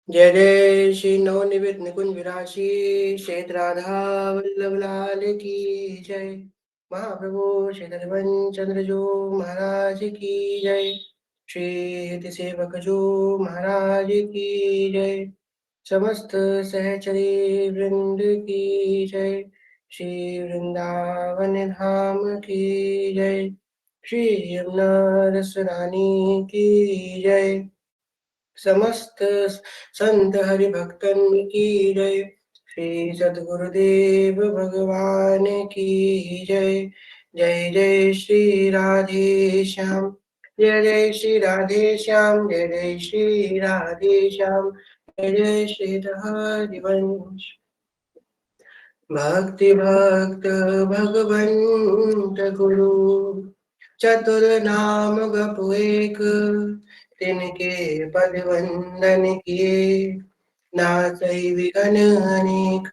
जय जय श्री नवनिवृत्त निकुंज विराशी श्वेत राधा वल्लभ लाल की जय। महाप्रभु श्री दशवन चंद्र जो महाराज की जय। श्री हित सेवक जो महाराज की जय। समस्त सहचरी वृंद की जय। श्री वृंदावन धाम की जय। श्री यमुना रस रानी की जय। समस्त संत हरि भक्तन की जय। श्री सद्गुरुदेव भगवान की जय। जय जय श्री राधे श्याम। जय जय श्री राधे श्याम। जय जय श्री राधे श्याम। जय जय श्री हरिवंश। भक्ति भक्त भगवंत गुरु चतुर नाम गपु एक। तिनके पद वंदन किए नासई विघन अनेक।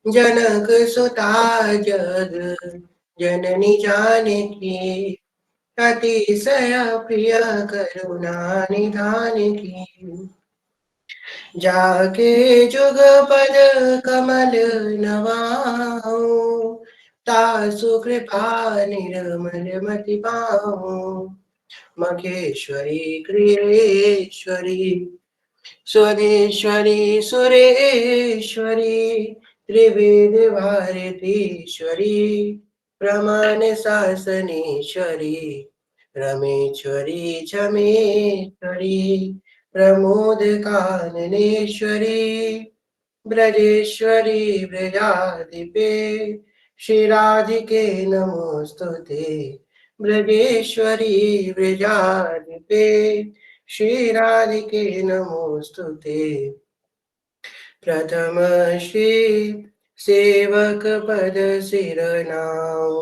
जनक सुता जग जननी जानकी अतिशय प्रिय करुणा निधान की। जाके जुग पद कमल नवाऊं तासु कृपा निर्मल मति पाऊं। मखेश्वरी क्रियेश्वरी स्वदेश्वरी सुरेश्वरी त्रिवेद भारतीश्वरी प्रमाण शासनेश्वरी रमेश्वरी छमेश्वरी प्रमोद काननेश्वरी ब्रजेश्वरी ब्रजाधिपे श्री राधिके नमोस्तुते। ब्रजेश्वरी ब्रजाधिपे श्री राधिके नमोस्तुते। प्रथम श्री सेवक पद सिरनाओ।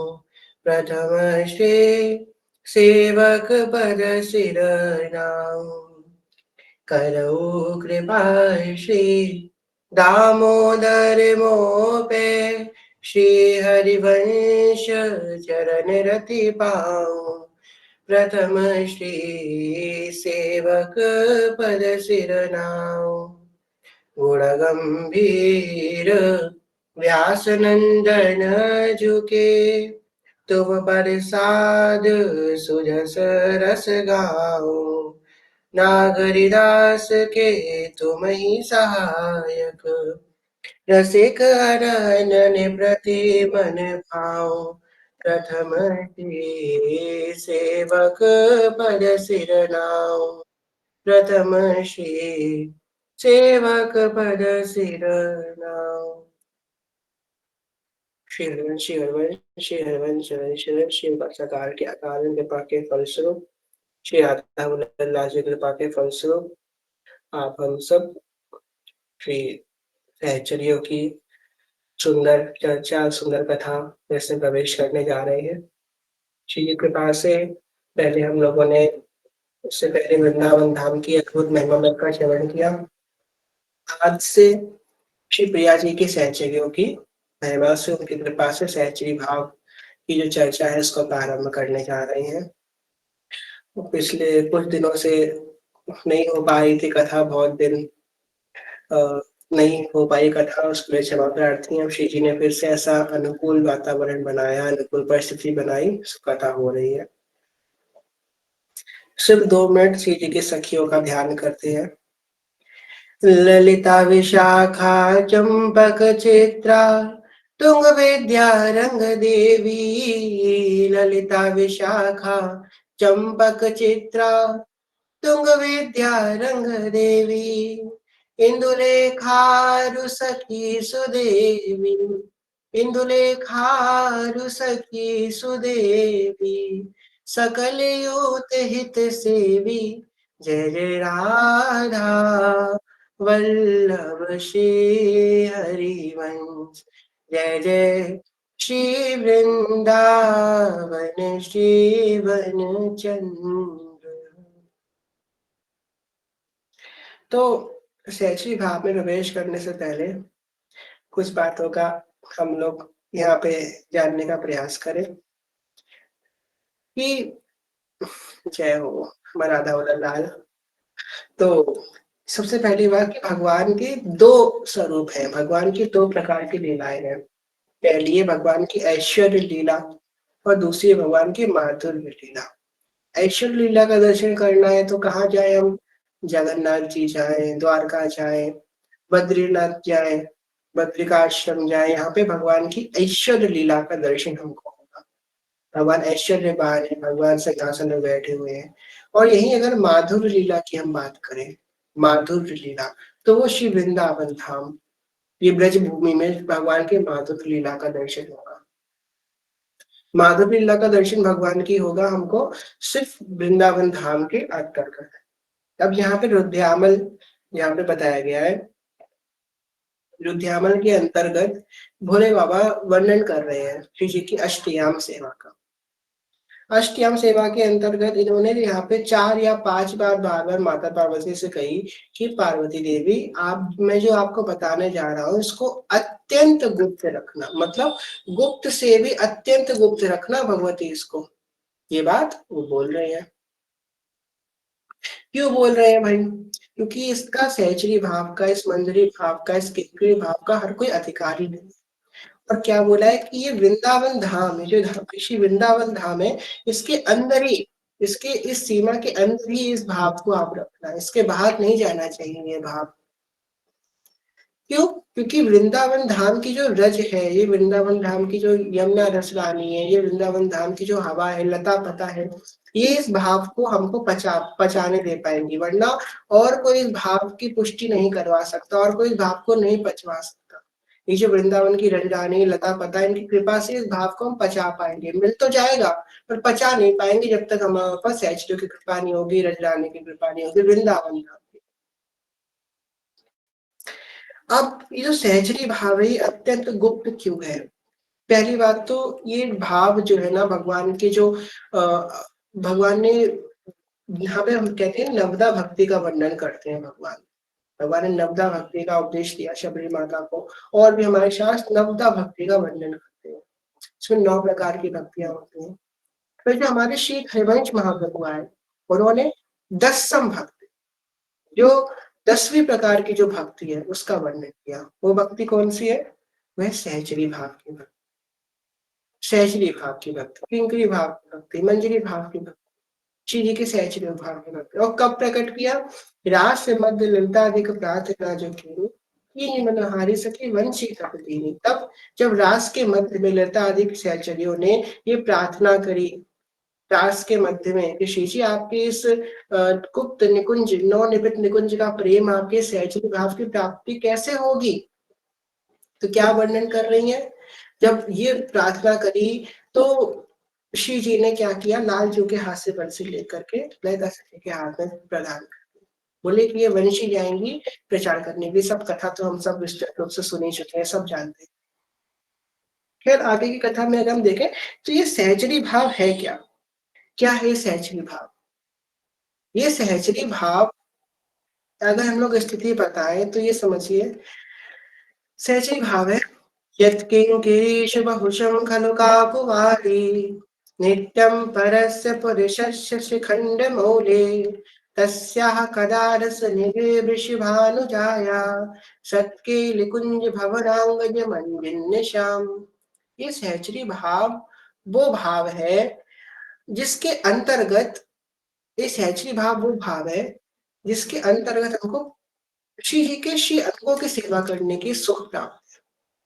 प्रथम श्री सेवक पद सिरनाओ। करऊ कृपा श्री दामोदर मोपे श्री हरिवंश चरण रति पाऊं। प्रथम श्री सेवक पद सिरनाओ। गुण गंभीर व्यास नंदन झुके तुम प्रसाद सुजस रस गाओ। नागरिदास के तुम ही सहायक रसिक अनन प्रति मन भाओ। प्रथम श्री सेवक पद सिरनाओ। प्रथम श्री सेवक पद सिरनाओ। श्री हरिवंश श्री हरिवंश श्री हरिवंश श्री हरिवंश शिव सरकार के अकाल कृपा के फलस्वरूप श्री राधा वल्लभ जी कृपा के फलस्वरूप आप हम सब श्री सहचरियों की सुंदर चर्चा सुंदर कथा में प्रवेश करने जा रहे हैं। श्री की कृपा से पहले हम लोगों ने उससे पहले वृंदावन धाम की अद्भुत महिमा का श्रवण किया। आज से श्री प्रिया जी की सहचरियों की महिमा से उनकी कृपा से सहचरी भाव की जो चर्चा है उसको प्रारंभ करने जा रहे हैं। पिछले कुछ दिनों से नहीं हो पाई थी कथा, बहुत दिन नहीं हो पाई कथा, उसके लिए क्षमा प्रार्थी। अब श्री जी ने फिर से ऐसा अनुकूल वातावरण बनाया, अनुकूल परिस्थिति बनाई, कथा हो रही है। सिर्फ 2 मिनट श्री जी की सखियों का ध्यान करते हैं। ललिता विशाखा चंपक चित्रा तुंग विद्या रंग देवी। ललिता विशाखा चंपक चित्रा तुंग विद्या रंग देवी। इंदुलेखारु सखी सुदेवी। इंदुलेखारु सखी सुदेवी। सकल यूत हित सेवी। जय जय राधा वल्लभ श्री हरिवंश। जय जय श्री वृंदावन श्री वन चंद्र। तो सहचरी भाव में प्रवेश करने से पहले कुछ बातों का हम लोग यहाँ पे जानने का प्रयास करें कि जय हो हमारा राधा वल्लभ लाल। तो सबसे पहली बात कि भगवान के दो स्वरूप हैं, भगवान की दो प्रकार की लीलाएं हैं। पहली है भगवान की ऐश्वर्य लीला और दूसरी है भगवान की माधुर्य लीला। ऐश्वर्य लीला का दर्शन करना है तो कहाँ जाए हम? जगन्नाथ जी जाएं, द्वारका जाएं, बद्रीनाथ जाएं, बद्रिकाश्रम जाएं, यहाँ पे भगवान की ऐश्वर्य लीला का दर्शन हमको होगा। भगवान ऐश्वर्यवान है, भगवान सिंहासन में बैठे हुए हैं। और यही अगर माधुर्य लीला की हम बात करें, माधुर्य लीला, तो वो श्री वृंदावन धाम, ये ब्रज भूमि में भगवान के माधुर्य लीला का दर्शन होगा। माधुर्य लीला का दर्शन भगवान की होगा हमको सिर्फ वृंदावन धाम के अंतर्गत। अब यहाँ पे रुद्यामल यहाँ पे बताया गया है, रुद्यामल के अंतर्गत भोले बाबा वर्णन कर रहे हैं श्री जी की अष्टयाम सेवा का। अष्टयाम सेवा के अंतर्गत इन्होंने यहाँ पे 4 या 5 बार बार बार माता पार्वती से कही कि पार्वती देवी, आप, मैं जो आपको बताने जा रहा हूँ इसको अत्यंत गुप्त रखना, मतलब गुप्त से भी अत्यंत गुप्त रखना भगवती इसको। ये बात वो बोल रहे हैं। क्यों बोल रहे हैं भाई? क्योंकि इसका सहचरी भाव का, इस मंजरी भाव का, इस किंकरी भाव का हर कोई अधिकारी नहीं। और क्या बोला है कि ये वृंदावन धाम है, जो ऋषि वृंदावन धाम है, इसके अंदर ही, इसके इस सीमा के अंदर ही इस भाव को आप रखना, इसके बाहर नहीं जाना चाहिए ये भाव। क्यों? क्योंकि वृंदावन धाम की जो रज है, ये वृंदावन धाम की जो यमुना रस रानी है, ये वृंदावन धाम की जो हवा है, लता पता है, ये इस भाव को हमको पचाने दे पाएंगी, वरना और कोई इस भाव की पुष्टि नहीं करवा सकता, और कोई इस भाव को नहीं पचवा सकता। ये जो वृंदावन की रज रानी, लता पता, इनकी कृपा से इस भाव को हम पचा पाएंगे। मिल तो जाएगा पर पचा नहीं पाएंगे जब तक हमारे पास सैचरियों की कृपा नहीं होगी, रज रानी की कृपा नहीं होगी, वृंदावन धाम। अब ये जो सहचरी भाव है ये अत्यंत गुप्त क्यों है? पहली बात तो ये भाव जो है ना, भगवान के जो भगवान ने, यहाँ पे हम कहते हैं नवदा भक्ति का वर्णन करते हैं भगवान। भगवान ने नवदा भक्ति का उपदेश दिया शबरी माता को, और भी हमारे शास्त्र नवदा भक्ति का वर्णन करते हैं। इसमें 9 प्रकार की भक्तियां होती हैं। फिर जो हमारे श्री हरिवंश महाप्रभु आए, उन्होंने 10सम भक्ति, जो 10वीं प्रकार की जो भक्ति है उसका वर्णन किया। वो भक्ति कौन सी है? वह सहचरी भाव की भक्ति, सहचरी भाव की भक्ति, किंकरी भाव की भक्ति, मंजरी भाव की भक्ति, श्री जी के सहचरी भाव की भक्ति। और कब प्रकट किया? रास मध्य ललिताधिक प्रार्थना जो की मनहारी सखी वंशी तप दीनी। तब जब रास के मध्य में ललिता अधिक सहचरियों ने ये प्रार्थना करी, रास के मध्य में कि श्री जी आपके इस गुप्त निकुंज, नौ निबित निकुंज का प्रेम, आपके सहचरी भाव की प्राप्ति कैसे होगी? तो क्या वर्णन कर रही है? जब ये प्रार्थना करी तो श्री जी ने क्या किया? लाल जू के हाथ से बंसी लेकर के ललिता सखी के हाथ में प्रदान कर, बोले कि ये वंशी जाएंगी प्रचार करने की। सब कथा तो हम सब विस्तृत रूप से सुन ही चुके हैं, सब जानते हैं। फिर आगे की कथा में अगर हम देखें तो ये सहचरी भाव है क्या? क्या है सहचरी भाव? ये सहचरी भाव अगर हम लोग स्थिति बताएं तो ये समझिए, सहचरी भाव है यत्किङ्किरीश बहुशं खलु काकुवारी नित्यं परस्य पुरुषस्य शिखण्डमौले तस्याः कदा रसनिधे वृषभानुजाया सत्केलिकुञ्ज भवनाङ्गजमञ्जिन्निशाम्। ये सहचरी भाव वो भाव है जिसके अंतर्गत, ये सहचरी भाव वो भाव है जिसके अंतर्गत हमको श्री जी के श्री अंगों की सेवा करने की सुख प्राप्त,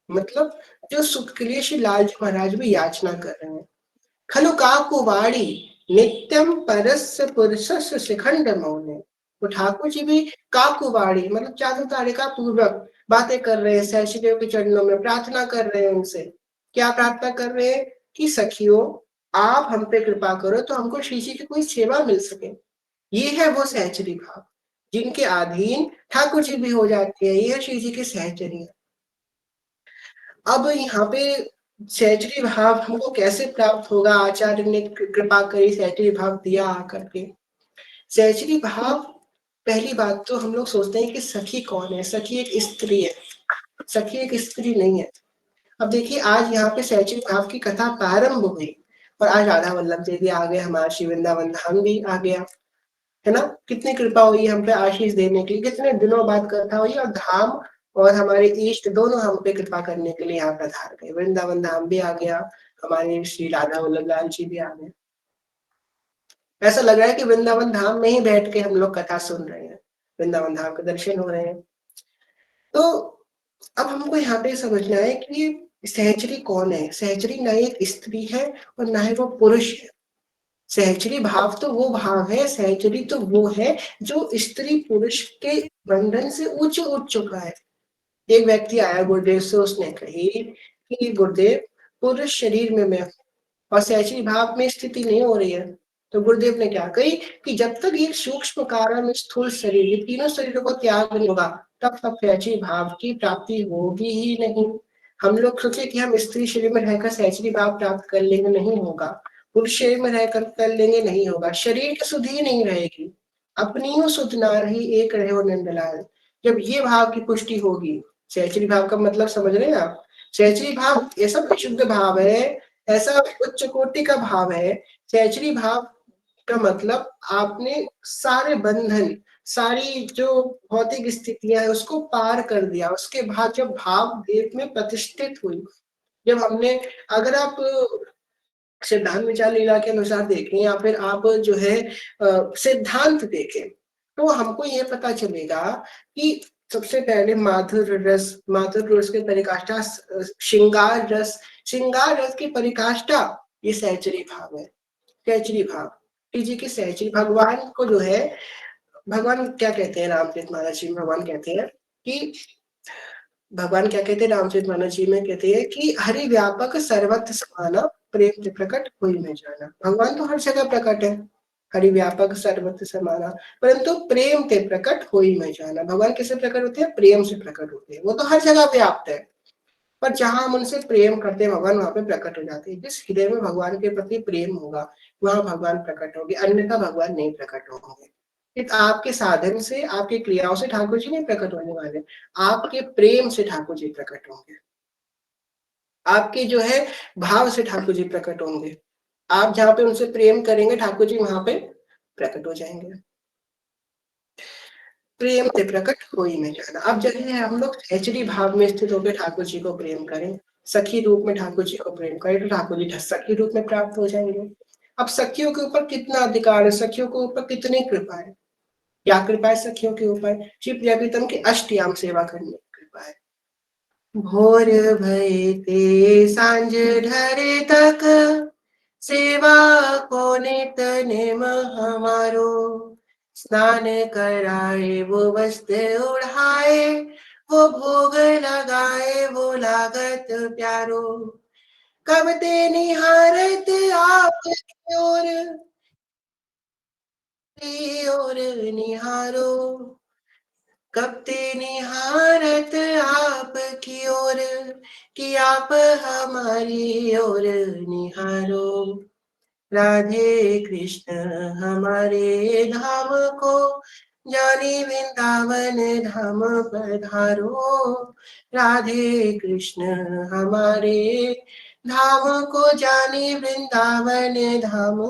मतलब जो सुख के लिए श्री लालजी महाराज भी याचना कर रहे हैं। खलु काकुवाड़ी नित्यम परस्य पुरुषस्य शिखंड मौने। तो ठाकुर जी भी काकुवाड़ी मतलब चादर तारिका पूर्वक बातें कर रहे हैं, सहचरियों के चरणों में प्रार्थना कर रहे हैं उनसे। क्या प्रार्थना कर रहे हैं? कि सखियों, आप हम पे कृपा करो तो हमको श्री जी की कोई सेवा मिल सके। ये है वो सहचरी भाव जिनके अधीन ठाकुर जी भी हो जाते हैं। ये है श्री जी की सहचरी। अब यहाँ पे सहचरी भाव हमको कैसे प्राप्त होगा? आचार्य ने कृपा करी, सहचरी भाव दिया आकर के। सहचरी भाव, पहली बात तो हम लोग सोचते हैं कि सखी कौन है? सखी एक स्त्री है, सखी एक स्त्री नहीं है। अब देखिए आज यहाँ पे सहचरी भाव की कथा प्रारंभ हुई और आज राधा वल्लभ देवी आ गए, हमारा श्री वृंदावन धाम भी आ गया। है ना? कितनी कृपा हुई हम पे आशीष देने की, कितने दिनों बाद कथा हुई और धाम और हमारे इष्ट दोनों हम पे कृपा करने के लिए यहाँ पधार गए। वृंदावन धाम भी आ गया, हमारे श्री राधा वल्लभ लाल जी भी आ गए। ऐसा लग रहा है कि वृंदावन धाम में ही बैठ के हम लोग कथा सुन रहे हैं, वृंदावन धाम के दर्शन हो रहे हैं। तो अब हमको यहाँ पे समझना है कि सहचरी कौन है? सहचरी ना एक स्त्री है और ना ही वो पुरुष है। सहचरी भाव तो वो भाव है, सहचरी तो वो है जो स्त्री पुरुष के बंधन से ऊंचे उठ चुका है। एक व्यक्ति आया गुरुदेव से, उसने कही कि गुरुदेव पुरुष शरीर में मैं और सहचरी भाव में स्थिति नहीं हो रही है। तो गुरुदेव ने क्या कही कि जब तक ये सूक्ष्म कारण स्थूल शरीर, ये तीनों शरीरों को त्याग नहीं होगा, तब तक सहचरी भाव की प्राप्ति होगी ही नहीं। हम लोग सोचे कि हम स्त्री शरीर में रहकर सहचरी भाव प्राप्त कर लेंगे, नहीं होगा। पुरुष शरीर में रहकर कर लेंगे, नहीं होगा। शरीर की सुधि ही नहीं रहेगी। अपनी सुध ना रही एक रहे हो नंदलाल। जब ये भाव की पुष्टि होगी, सहचरी भाव का मतलब समझ रहे हैं आप? सहचरी भाव ऐसा विशुद्ध भाव है, ऐसा उच्च कोटि का भाव है। सहचरी भाव का मतलब आपने सारे बंधन, सारी जो भौतिक स्थितियां है उसको पार कर दिया। उसके बाद जब भाव देव में प्रतिष्ठित हुई, जब हमने, अगर आप सिद्धांत विचार लीला के अनुसार देखें या फिर आप जो है सिद्धांत देखें, तो हमको ये पता चलेगा कि सबसे पहले माधुर रस की परिकाष्ठा, श्रृंगार रस की परिकाष्ठा ये सहचरी भाव है। सहचरी भाव जी की सहचरी भगवान को जो है, भगवान क्या कहते हैं रामचरित मानस जी में? भगवान कहते हैं कि भगवान क्या कहते हैं रामचरित मानस जी में? कहते हैं कि हरि व्यापक सर्वत्र समाना, प्रेम से प्रकट हुई में जाना। भगवान तो हर जगह प्रकट है, हरि व्यापक सर्वत्र समाना, परंतु प्रेम से प्रकट हुई में जाना। भगवान किससे प्रकट होते हैं? प्रेम से प्रकट होते हैं। वो तो हर जगह व्याप्त है, पर जहां हम उनसे प्रेम करते हैं भगवान वहां पे प्रकट हो जाते हैं। जिस हृदय में भगवान के प्रति प्रेम होगा वहां भगवान प्रकट होंगे, अन्यथा भगवान नहीं प्रकट होंगे। आपके साधन से, आपकी क्रियाओं से ठाकुर जी नहीं प्रकट होने वाले, आपके प्रेम से ठाकुर जी प्रकट होंगे। आपके जो है भाव से ठाकुर जी प्रकट होंगे। आप जहां पे उनसे प्रेम करेंगे ठाकुर जी वहां पे प्रकट हो जाएंगे। प्रेम से प्रकट होई में जाना। अब जैसे हम लोग सहचरी भाव में स्थित होकर ठाकुर जी को प्रेम करें, सखी रूप में ठाकुर जी को प्रेम करें, तो ठाकुर जी सखी रूप में प्राप्त हो जाएंगे। अब सखियों के ऊपर कितना अधिकार है, सखियों के ऊपर कितनी कृपा है? क्या कृपा है सखियों के ऊपर? श्री प्रिया प्रीतम की अष्टयाम सेवा करने की कृपा है। भोर भये ते सांझ ढरे तक, सेवा को नित नेम हमारो। स्नान कराए वो वस्त्र ओढ़ाए, वो भोग लगाए वो लागत प्यारो। कब ते निहारत आप की ओर निहारो, कब ते निहारत आप की ओर, कि आप हमारी ओर निहारो। राधे कृष्ण हमारे धाम को, जानी वृंदावन धाम पधारो। राधे कृष्ण हमारे धाम को, जानी वृंदावन धाम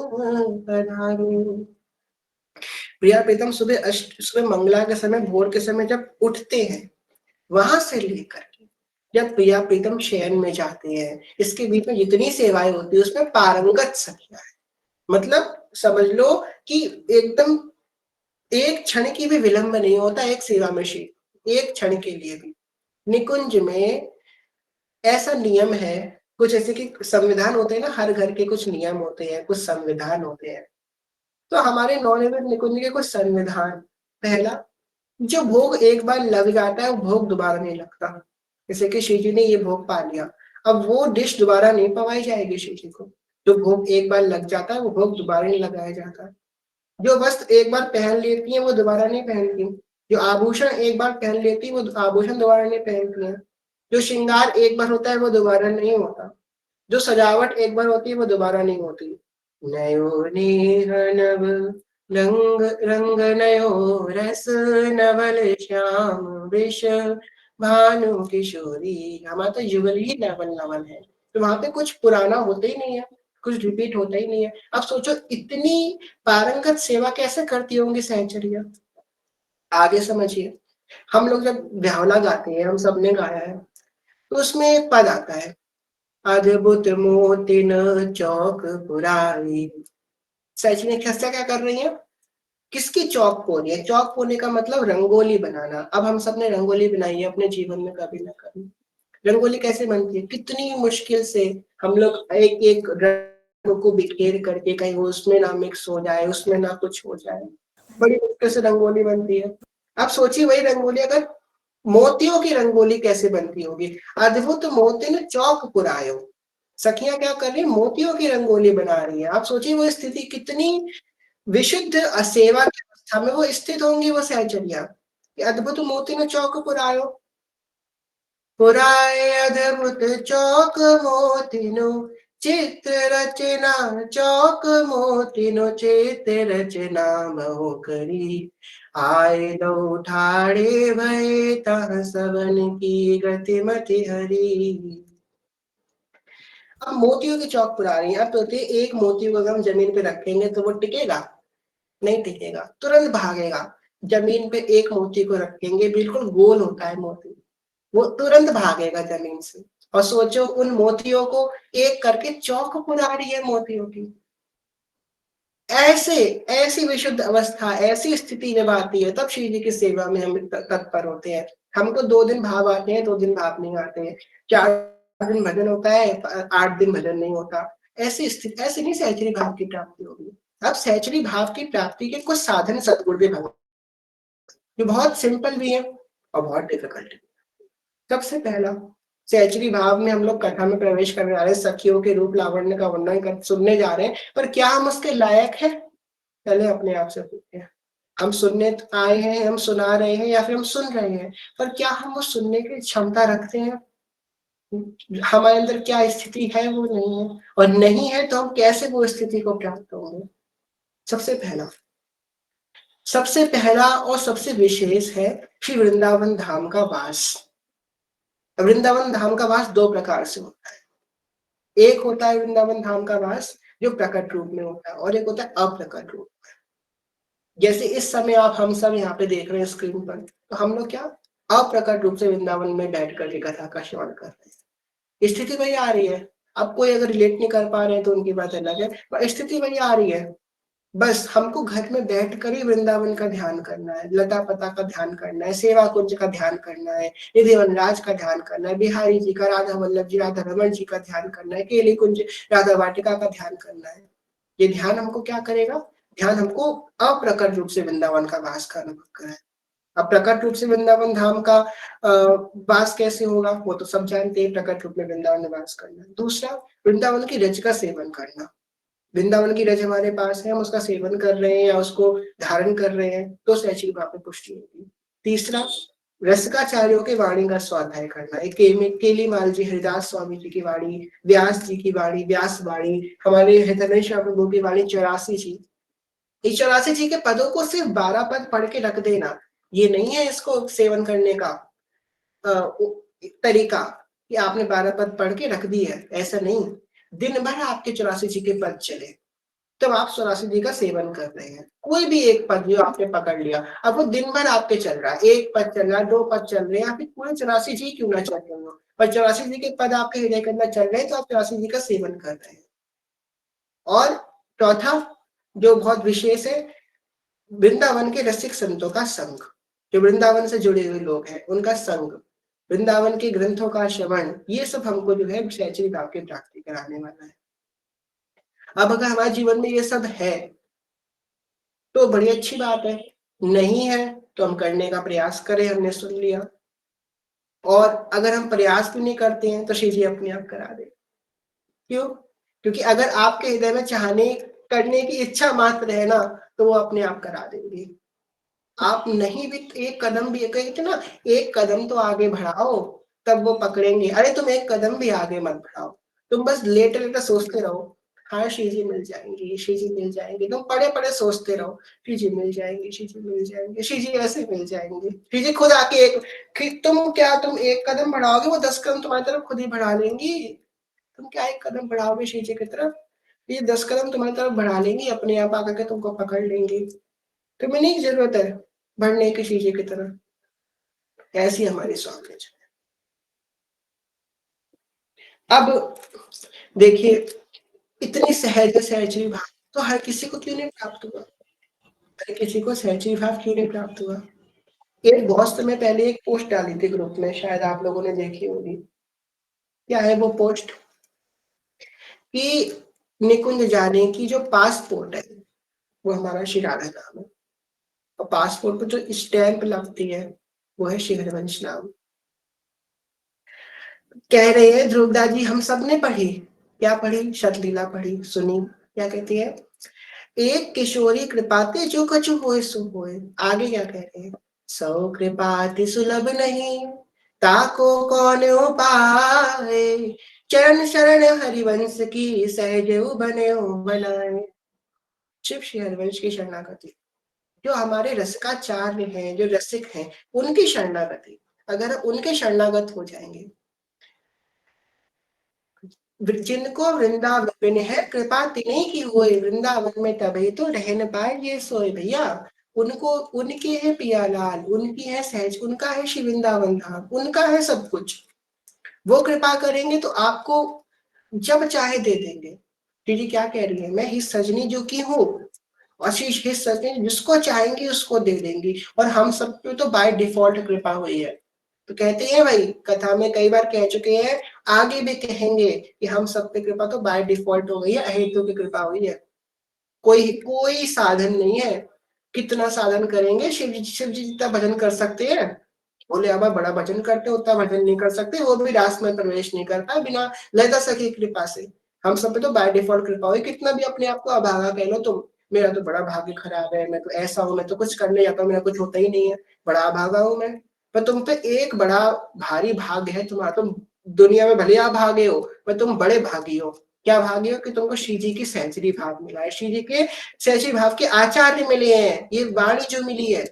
पधारो। प्रिया प्रीतम सुबह मंगला के समय, भोर के समय जब उठते हैं, वहां से लेकर के जब प्रिया प्रीतम शयन में जाते हैं, इसके बीच में जितनी सेवाएं होती है उसमें पारंगत सखियां है। मतलब समझ लो कि एकदम एक क्षण की भी विलंब नहीं होता एक सेवा में श्री, एक क्षण के लिए भी। निकुंज में ऐसा नियम है, कुछ ऐसे कि संविधान होते हैं ना, हर घर के कुछ नियम होते हैं, कुछ संविधान होते हैं। तो हमारे नवनिर्मित निकुंज के कुछ संविधान, पहला, जो भोग एक बार लग जाता है वो भोग दोबारा नहीं लगता। जैसे कि श्री जी ने ये भोग पा लिया, अब वो डिश दोबारा नहीं पवाई जाएगी श्री जी को। जो भोग एक बार लग जाता है वो भोग दोबारा नहीं लगाया जाता। जो वस्त्र एक बार पहन लेती है वो दोबारा नहीं पहनती। जो आभूषण एक बार पहन लेती है वो आभूषण दोबारा नहीं पहनती है। जो श्रृंगार एक बार होता है वो दोबारा नहीं होता। जो सजावट एक बार होती है वो दोबारा नहीं होती। नयो नेह नव रंग रंग नयो रस, नवल श्याम वृष भानु किशोरी। हमारा तो युगल ही नवल नवल है, तो वहां पे कुछ पुराना होते ही नहीं है। कुछ रिपीट होता ही नहीं है। अब सोचो इतनी पारंगत सेवा कैसे करती होंगी सहचरियाँ? आगे समझिए, हम लोग जब ब्यावला गाते हैं, हम सबने गाया है, तो उसमें एक पद आता है, अद्भुत मोतिन चौक पुराई। सहचरियाँ खस्ता क्या कर रही हैं? किसकी चौक पो रही है? चौक पोने का मतलब रंगोली बनाना। अब हम सबने रंगोली बनाई है अपने जीवन में कभी ना कभी। रंगोली कैसे बनती है? कितनी मुश्किल से हम लोग एक-एक रंग को बिखेर करके कहीं वो उसमें ना मिक्स हो जाए, उसमें ना कुछ हो जाए। बड़ी मुश्किल से रंगोली बनती है। आप सोचिए वही रंगोली अगर मोतियों की रंगोली कैसे बनती होगी? अद्भुत मोतिन चौक पुरायो। सखियाँ क्या कर रही हैं? मोतियों की रंगोली बना रही हैं। आप सोचिए वो स्थिति कितनी विशुद्ध सेवा की अवस्था में वो स्थित होंगी वो सहचर्या। अद्भुत मोतिन चौक पुरायो। पुराए अद्भुत चौक मोतिनो चित्र रचना चौक मोतिनो चित्र रचना महो करी आए दो ठाड़े भये तह सबन की गतिमति हरी। अब मोतियों की चौक पुरा रही है। अब सोचिए एक मोती को अगर हम जमीन पे रखेंगे तो वो टिकेगा? नहीं टिकेगा, तुरंत भागेगा। जमीन पे एक मोती को रखेंगे, बिल्कुल गोल होता है मोती, वो तुरंत भागेगा जमीन से। और सोचो उन मोतियों को एक करके चौक पुरा रही है मोतियों की। ऐसे ऐसी विशुद्ध अवस्था, ऐसी स्थिति जब आती है तब शिव जी की सेवा में हम तत्पर होते हैं। हमको 2 दिन भाव आते हैं, 2 दिन भाव नहीं आते हैं। 4 दिन भजन होता है, 8 दिन भजन नहीं होता। ऐसी स्थिति ऐसे नहीं सहचरी भाव की प्राप्ति होगी। अब सहचरी भाव की प्राप्ति के कुछ साधन सद्गुण भी भगवान, जो बहुत सिंपल भी है और बहुत डिफिकल्ट भी। सबसे पहला, सहचरी भाव में हम लोग कथा में प्रवेश करने जा रहे हैं, सखियों के रूप लावण्य का वर्णन कर सुनने जा रहे हैं, पर क्या हम उसके लायक हैं? पहले अपने आप से पूछते हैं। हम सुनने आए हैं, हम सुना रहे हैं या फिर हम सुन रहे हैं, पर क्या हम वो सुनने की क्षमता रखते हैं? हमारे अंदर क्या स्थिति है वो नहीं है, और नहीं है तो हम कैसे वो स्थिति को प्राप्त होंगे? सबसे पहला सबसे पहला और सबसे विशेष है श्री वृंदावन धाम का वास। वृंदावन धाम का वास 2 प्रकार से होता है। एक होता है वृंदावन धाम का वास जो प्रकट रूप में होता है, और एक होता है अप्रकट रूप। जैसे इस समय आप हम सब यहाँ पे देख रहे हैं स्क्रीन पर, तो हम लोग क्या अप्रकट रूप से वृंदावन में बैठ कर के कथा का श्रवण कर रहे हैं। स्थिति वही आ रही है। अब कोई अगर रिलेट नहीं कर पा रहे हैं तो उनकी बात अलग है, पर स्थिति वही आ रही है। बस हमको घर में बैठ कर ही वृंदावन का ध्यान करना है, लता पता का ध्यान करना है, सेवा कुंज का ध्यान करना है, निधि वनराज का ध्यान करना है, बिहारी जी का, राधा वल्लभ जी, राधा रमन जी का ध्यान करना है, केली कुंज राधा वाटिका का ध्यान करना है। ये ध्यान हमको क्या करेगा? ध्यान हमको अप्रकट रूप से वृंदावन का वास का अनुभव कराए। अब प्रकट रूप से वृंदावन धाम का वास कैसे होगा वो तो सब जानते हैं, प्रकट रूप में वृंदावन में वास करना। दूसरा, वृंदावन की रज का सेवन करना। वृंदावन की रज हमारे पास है, हम उसका सेवन कर रहे हैं या उसको धारण कर रहे हैं तो सहचरी भाव में पुष्टि होगी। तीसरा, रसिकाचार्यों के वाणी का स्वाध्याय करना। एक केलीमाल जी, हरिदास स्वामी जी की वाणी, व्यास जी की वाणी, व्यास वाणी, हमारे हृदय श्याम प्रभु की वाणी 84 जी। इस 84 जी के पदों को सिर्फ 12 पद पढ़ के रख देना, ये नहीं है इसको सेवन करने का तरीका कि आपने 12 पद पढ़ के रख दी है, ऐसा नहीं। दिन भर आपके 84 जी के पद चले, तब आप 84 जी का सेवन कर रहे हैं। कोई भी एक पद जो आपने पकड़ लिया, अब वो दिन भर आपके चल रहा है, 1 पद चल रहा है, 2 पद चल रहे हैं, आप पूरे 84 जी क्यों ना चल रहे हो, पर 84 जी के पद आपके हृदय के अंदर चल रहे हैं तो आप 84 जी का सेवन कर रहे हैं। और चौथा, जो बहुत विशेष है, वृंदावन के रसिक संतों का संग। जो वृंदावन से जुड़े हुए लोग हैं उनका संग, वृंदावन के ग्रंथों का श्रवण, ये सब हमको जो है सहचरी भाव की प्राप्ति कराने वाला है। अब अगर हमारे जीवन में ये सब है तो बड़ी अच्छी बात है, नहीं है तो हम करने का प्रयास करें, हमने सुन लिया। और अगर हम प्रयास भी नहीं करते हैं तो शिव जी अपने आप करा दे। क्यों? क्योंकि अगर आपके हृदय में चाहने करने की इच्छा मात्र है ना, तो वो अपने आप करा देंगे। आप नहीं भी एक कदम भी, कहते ना, एक कदम तो आगे बढ़ाओ तब वो पकड़ेंगे। अरे तुम एक कदम भी आगे मत बढ़ाओ, तुम बस लेटे लेटे सोचते रहो, हाँ श्री जी मिल जाएंगी, श्री जी मिल जाएंगे। तुम पड़े पड़े सोचते रहो, श्री जी मिल जाएंगे, श्री जी मिल जाएंगे, श्री जी ऐसे मिल जाएंगे। श्री जी खुद आके तुम एक कदम बढ़ाओगे वो 10 कदम तुम्हारी तरफ खुद ही बढ़ा लेंगी। तुम क्या एक कदम बढ़ाओगे श्री जी की तरफ? ये 10 कदम तुम्हारी तरफ बढ़ा लेंगी, अपने आप आकर के तुमको पकड़ लेंगी। तुम्हें नहीं जरूरत है बढ़ने की चीजें की तरफ। ऐसी हमारी सोच है। अब देखिए, इतनी सहज सहजरी भाव तो हर किसी को क्यों नहीं प्राप्त हुआ? हर किसी को सहजरी भाव क्यों नहीं प्राप्त हुआ? एक बहुत समय पहले एक पोस्ट डाली थी ग्रुप में, शायद आप लोगों ने देखी होगी। क्या है वो पोस्ट? कि निकुंज जाने की जो पासपोर्ट है वो हमारा श्री राधा नाम है, और पासपोर्ट पर जो स्टैंप लगती है वो है श्री हरिवंश नाम। कह रहे हैं ध्रुवदास जी, हम सब ने पढ़ी, क्या पढ़ी? शतलीला पढ़ी, सुनी। क्या कहती है? एक किशोरी कृपाते जो कछु होए सो होए। आगे क्या कह रहे हैं? सौ कृपाति सुलभ नहीं, ताको कौन पाए, चरण शरण हरिवंश की, सहज बने बनाए। शिव श्री हरिवंश की शरणागति, जो हमारे रसिकाचार्य हैं, जो रसिक हैं, उनकी शरणागति, अगर उनके शरणागत हो जाएंगे, जिनको वृंदावन है कृपा तिन्हीं की होए, वृंदावन में तभी तो रह न पाए ये सोए। भैया, उनको, उनके है पिया लाल, उनकी है सहज, उनका है श्री वृंदावन धाम, उनका है सब कुछ। वो कृपा करेंगे तो आपको जब चाहे दे देंगे। दीदी क्या कह रही है? मैं ही सजनी जो की हूँ, आशीष ही सजनी, जिसको चाहेंगी उसको दे देंगी, और हम सब पे तो बाय डिफॉल्ट कृपा हुई है। तो कहते हैं भाई, कथा में कई बार कह चुके हैं, आगे भी कहेंगे कि हम सब पे कृपा तो बाय डिफॉल्ट हो गई है, अहेतु की कृपा हुई है। कोई कोई साधन नहीं है। कितना साधन करेंगे? शिव जी जितना भजन कर सकते हैं, बोले अब बड़ा भजन करते उतना भजन नहीं कर सकते, वो भी रास में प्रवेश नहीं कर पाए बिना ललिता सखी कृपा से। हम सब पे तो बाय डिफॉल्ट कृपा हुई। कितना भी अपने आप को अभागा कह लो तुम, मेरा तो बड़ा भाग्य खराब है, मैं तो ऐसा हूँ, मैं तो कुछ करने जाता हूँ, मेरा कुछ होता ही नहीं है, बड़ा अभागा हूँ मैं। पर तुम पे एक बड़ा भारी भाग्य है तुम्हारा, तुम दुनिया में भले आप भागे हो, पर तुम बड़े भागी हो। क्या भागी हो? कि तुमको श्री जी की सहचरी भाव मिला है, श्री जी के सहचरी भाव के आचार्य मिले हैं, ये वाणी जो मिली है।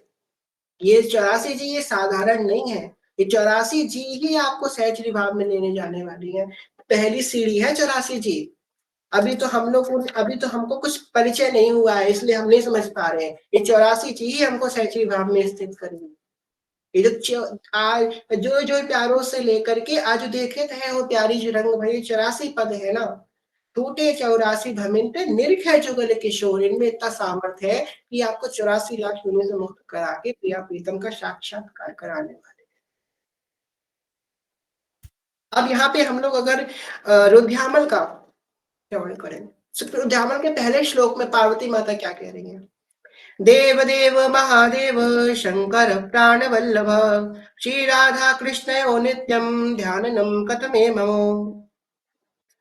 ये 84 जी ये साधारण नहीं है, ये 84 जी ही आपको सहचरी भाव में लेने जाने वाली है। पहली सीढ़ी है 84 जी। अभी तो हम लोग, अभी तो हमको कुछ परिचय नहीं हुआ है, इसलिए हम नहीं समझ पा रहे हैं। ये 84 जी ही हमको सहचरी भाव में स्थित करेंगे। ये जो आज जो जो प्यारों से लेकर के आज देखे थे वो प्यारी जो रंग भरी 84 पद है ना, टूटे 84 भमिंते निरख है जुगल किशोर, इनमें इतना सामर्थ्य है कि आपको 84 लाख योनियों से मुक्त करा के प्रिया प्रीतम का साक्षात्कार कराने वाले। अब यहाँ पे हम लोग अगर रुद्यामल का श्रवण करें, रुद्यामल के पहले श्लोक में पार्वती माता क्या कह रही है? देव देव महादेव शंकर प्राण वल्लभ, श्री राधा कृष्ण नित्यम ध्याननम कथमे ममो।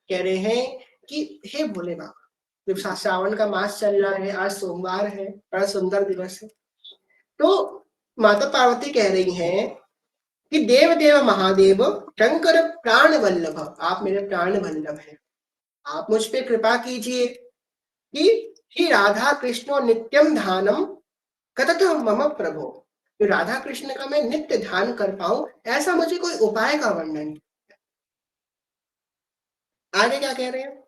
कह रहे हैं कि हे भोले बाबा, जब श्रावण का मास चल रहा है, आज सोमवार है, बड़ा सुंदर दिवस है, तो माता पार्वती कह रही हैं कि देव देव महादेव शंकर प्राण वल्लभ, आप मेरे प्राण वल्लभ हैं, आप मुझ पे कृपा कीजिए कि श्री राधा कृष्ण नित्यम ध्यानम कथत मम प्रभो, तो राधा कृष्ण का मैं नित्य ध्यान कर पाऊं, ऐसा मुझे कोई उपाय का वर्णन। आगे क्या कह रहे हैं?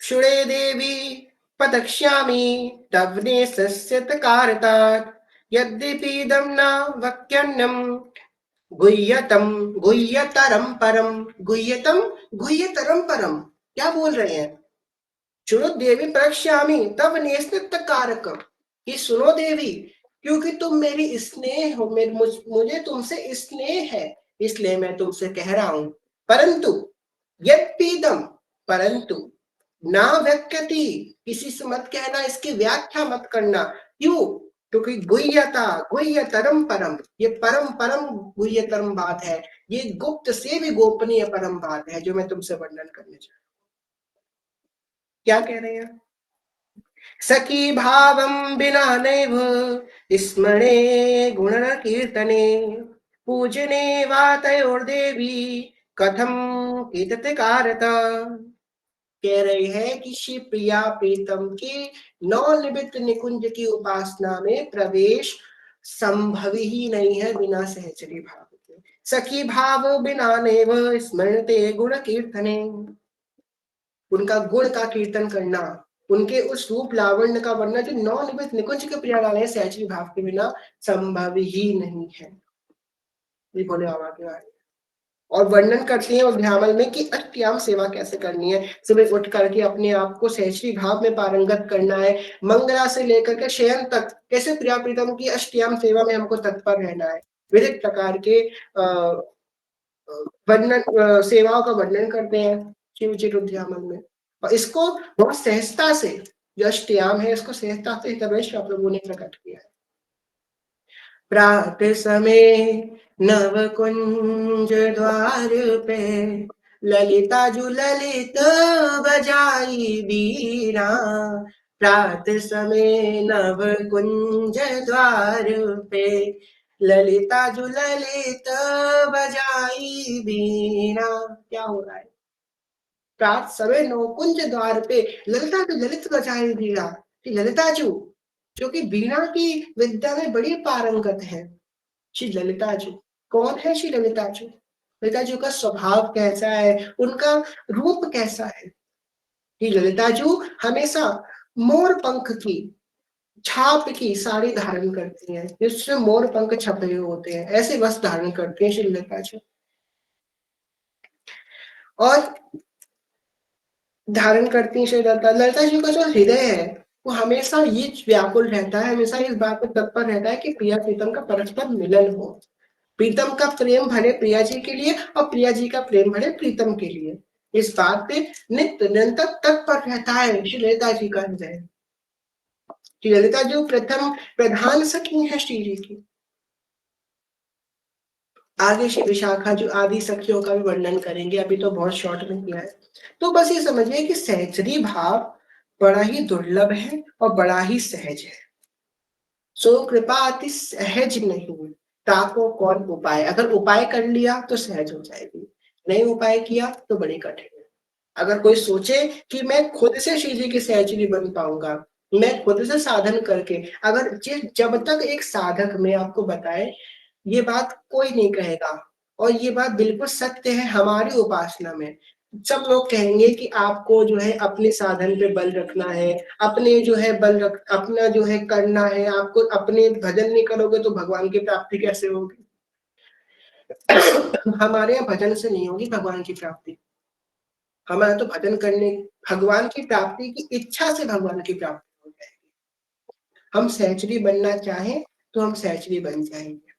शुणे देवी पदक्ष्यामि तवने सस्यत कारतात्, यद्यपीदं न वक्यन्नम गुह्यतम गुह्यतरम परम, गुह्यतम गुह्यतरम परम। क्या बोल रहे हैं? सुनो देवी प्रक्ष्यामी तब नेस्नित कारक, कि सुनो देवी, क्योंकि तुम मेरी स्नेह हो, मुझे तुमसे स्नेह है, इसलिए मैं तुमसे कह रहा हूं। परंतु यत्पीदम, परंतु ना व्यक्यति, किसी से मत कहना, इसकी व्याख्या मत करना। क्यों? क्योंकि गुह्यता गुह्यतरम परम, ये परम परम गुह्यतरम बात है, ये गुप्त से भी गोपनीय परम बात है जो मैं तुमसे वर्णन करने जा रहा हूं। क्या कह रहे हैं? सखी भावं विना नैव स्मरणे गुण कीर्तने, पूजने वा तयोर्देवी कथम कीर्तिकारता। कह रहे हैं कि श्री प्रिया प्रीतम की नवनिर्मित निकुंज की उपासना में प्रवेश संभव ही नहीं है बिना सहचरी भाव के। सखी भाव बिना नैव स्मरते गुण कीर्तने, उनका गुण का कीर्तन करना, उनके उस रूप लावण्य का वर्णन जो नौ-निमित्त निकुंज के प्रियालाल है, सहचरी भाव के बिना संभव ही नहीं है। ये भोले बाबा के बारे में। और वर्णन करती हैं उस भ्यामल में कि अष्टयाम सेवा कैसे करनी है। सुबह उठ करके अपने आप को सहचरी भाव में पारंगत करना है, मंगला से लेकर के शयन तक कैसे प्रिया प्रीतम की अष्टयाम सेवा में हमको तत्पर रहना है। विविध प्रकार के वर्णन सेवाओं का वर्णन करते हैं शिवजी रुद्रयामल में, और इसको बहुत सहजता से, जो अष्टयाम है, इसको सहजता से हितवेश प्रभु ने प्रकट किया है। प्रात समय नव कुंज द्वार पे ललिता जु ललित बजाई बीरा। प्रात समय नव कुंज द्वार पे ललिता जु ललित बजाई बीरा। क्या हो रहा है? प्रात समय नवकुंज द्वार पे ललिता जु ललित बजाई बीरा। ललिता जू जो कि बीणा की विद्या में बड़ी पारंगत है, श्री ललिता जी। कौन है श्री ललिता जी? ललिता जी का स्वभाव कैसा है, उनका रूप कैसा है? श्री ललिता जी हमेशा मोर पंख की छाप की साड़ी धारण करती हैं, जिसमें मोर पंख छपे हुए होते हैं, ऐसे वस्त्र धारण करती हैं श्री ललिता जी। और धारण करती हैं श्री ललिता। ललिता जी का जो हृदय है वो हमेशा ये व्याकुल रहता है, हमेशा इस बात पर तत्पर रहता है कि प्रिया प्रीतम का परस्पर मिलन हो। प्रीतम का प्रेम भरे प्रिया जी के लिए और प्रिया जी का प्रेम भरे प्रीतम के लिए, इस बात पे नित्य निरंतर तत्पर रहता है श्री ललिता जी का हृदय। श्री ललिता जो प्रथम प्रधान सखी है श्री जी की। आगे श्री विशाखा जो आदि सखियों का भी वर्णन करेंगे, अभी तो बहुत शॉर्ट में किया है। तो बस ये समझिए कि सहचरी भाव बड़ा ही दुर्लभ है और बड़ा ही सहज है। सो कृपा अति सहज नहीं, ताको कौन उपाय। अगर उपाय कर लिया तो सहज हो जाएगी, नहीं उपाय किया तो बड़ी कठिन है। अगर कोई सोचे कि मैं खुद से श्री जी की सहचरी बन पाऊंगा, मैं खुद से साधन करके, अगर जब तक एक साधक में आपको बताए, ये बात कोई नहीं कहेगा, और ये बात बिल्कुल सत्य है हमारी उपासना में। सब लोग कहेंगे कि आपको जो है अपने साधन पे बल रखना है, अपने जो है बल रख, अपना जो है करना है, आपको अपने भजन नहीं करोगे तो भगवान की प्राप्ति कैसे होगी। हमारे यहाँ भजन से नहीं होगी भगवान की प्राप्ति, हमारा तो भजन करने, भगवान की प्राप्ति की इच्छा से भगवान की प्राप्ति हो जाएगी। हम सहचरी बनना चाहें तो हम सहचरी बन जाएंगे,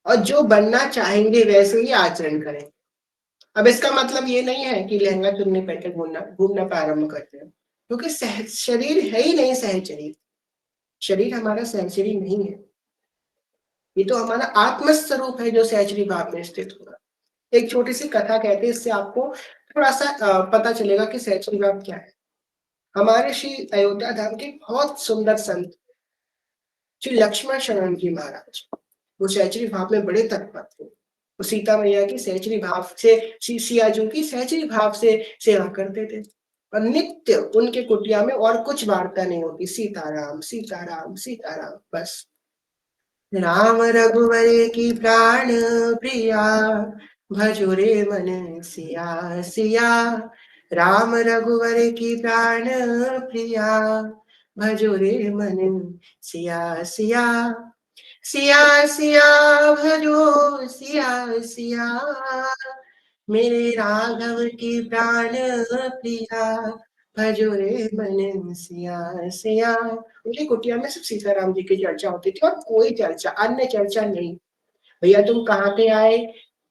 और जो बनना चाहेंगे वैसे ही आचरण करेंगे। अब इसका मतलब ये नहीं है कि लहंगा चुन्नी पहन के घूमना घूमना प्रारंभ करते हैं, क्योंकि शरीर है ही नहीं सहचरी। शरीर हमारा सहचरी नहीं है, ये तो हमारा आत्म स्वरूप है जो सहचरी भाव में स्थित होगा। एक छोटी सी कथा कहते हैं, इससे आपको थोड़ा सा पता चलेगा कि सहचरी भाव क्या है। हमारे श्री अयोध्या धाम के बहुत सुंदर संत श्री लक्ष्मण शरण जी महाराज, वो सहचरी भाव में बड़े तत्पर थे। वो सीता मैया की सहचरी भाव से, सियाजू की सहचरी भाव से सेवा करते थे, और नित्य उनके कुटिया में और कुछ वार्ता नहीं होती, सीताराम सीताराम सीताराम बस। राम रघुवर की प्राण प्रिया, भजोरे मन सिया सिया। राम रघुवर की प्राण प्रिया, भजोरे मन सिया सिया। सिया सिया भजो सिया सिया, मेरे राघव की प्राण प्रिया, भजो रे मन सिया सिया। उनकी कुटिया में सिर्फ सीताराम जी की चर्चा होती थी, और कोई चर्चा, अन्य चर्चा नहीं। भैया तुम कहाँ पे आए,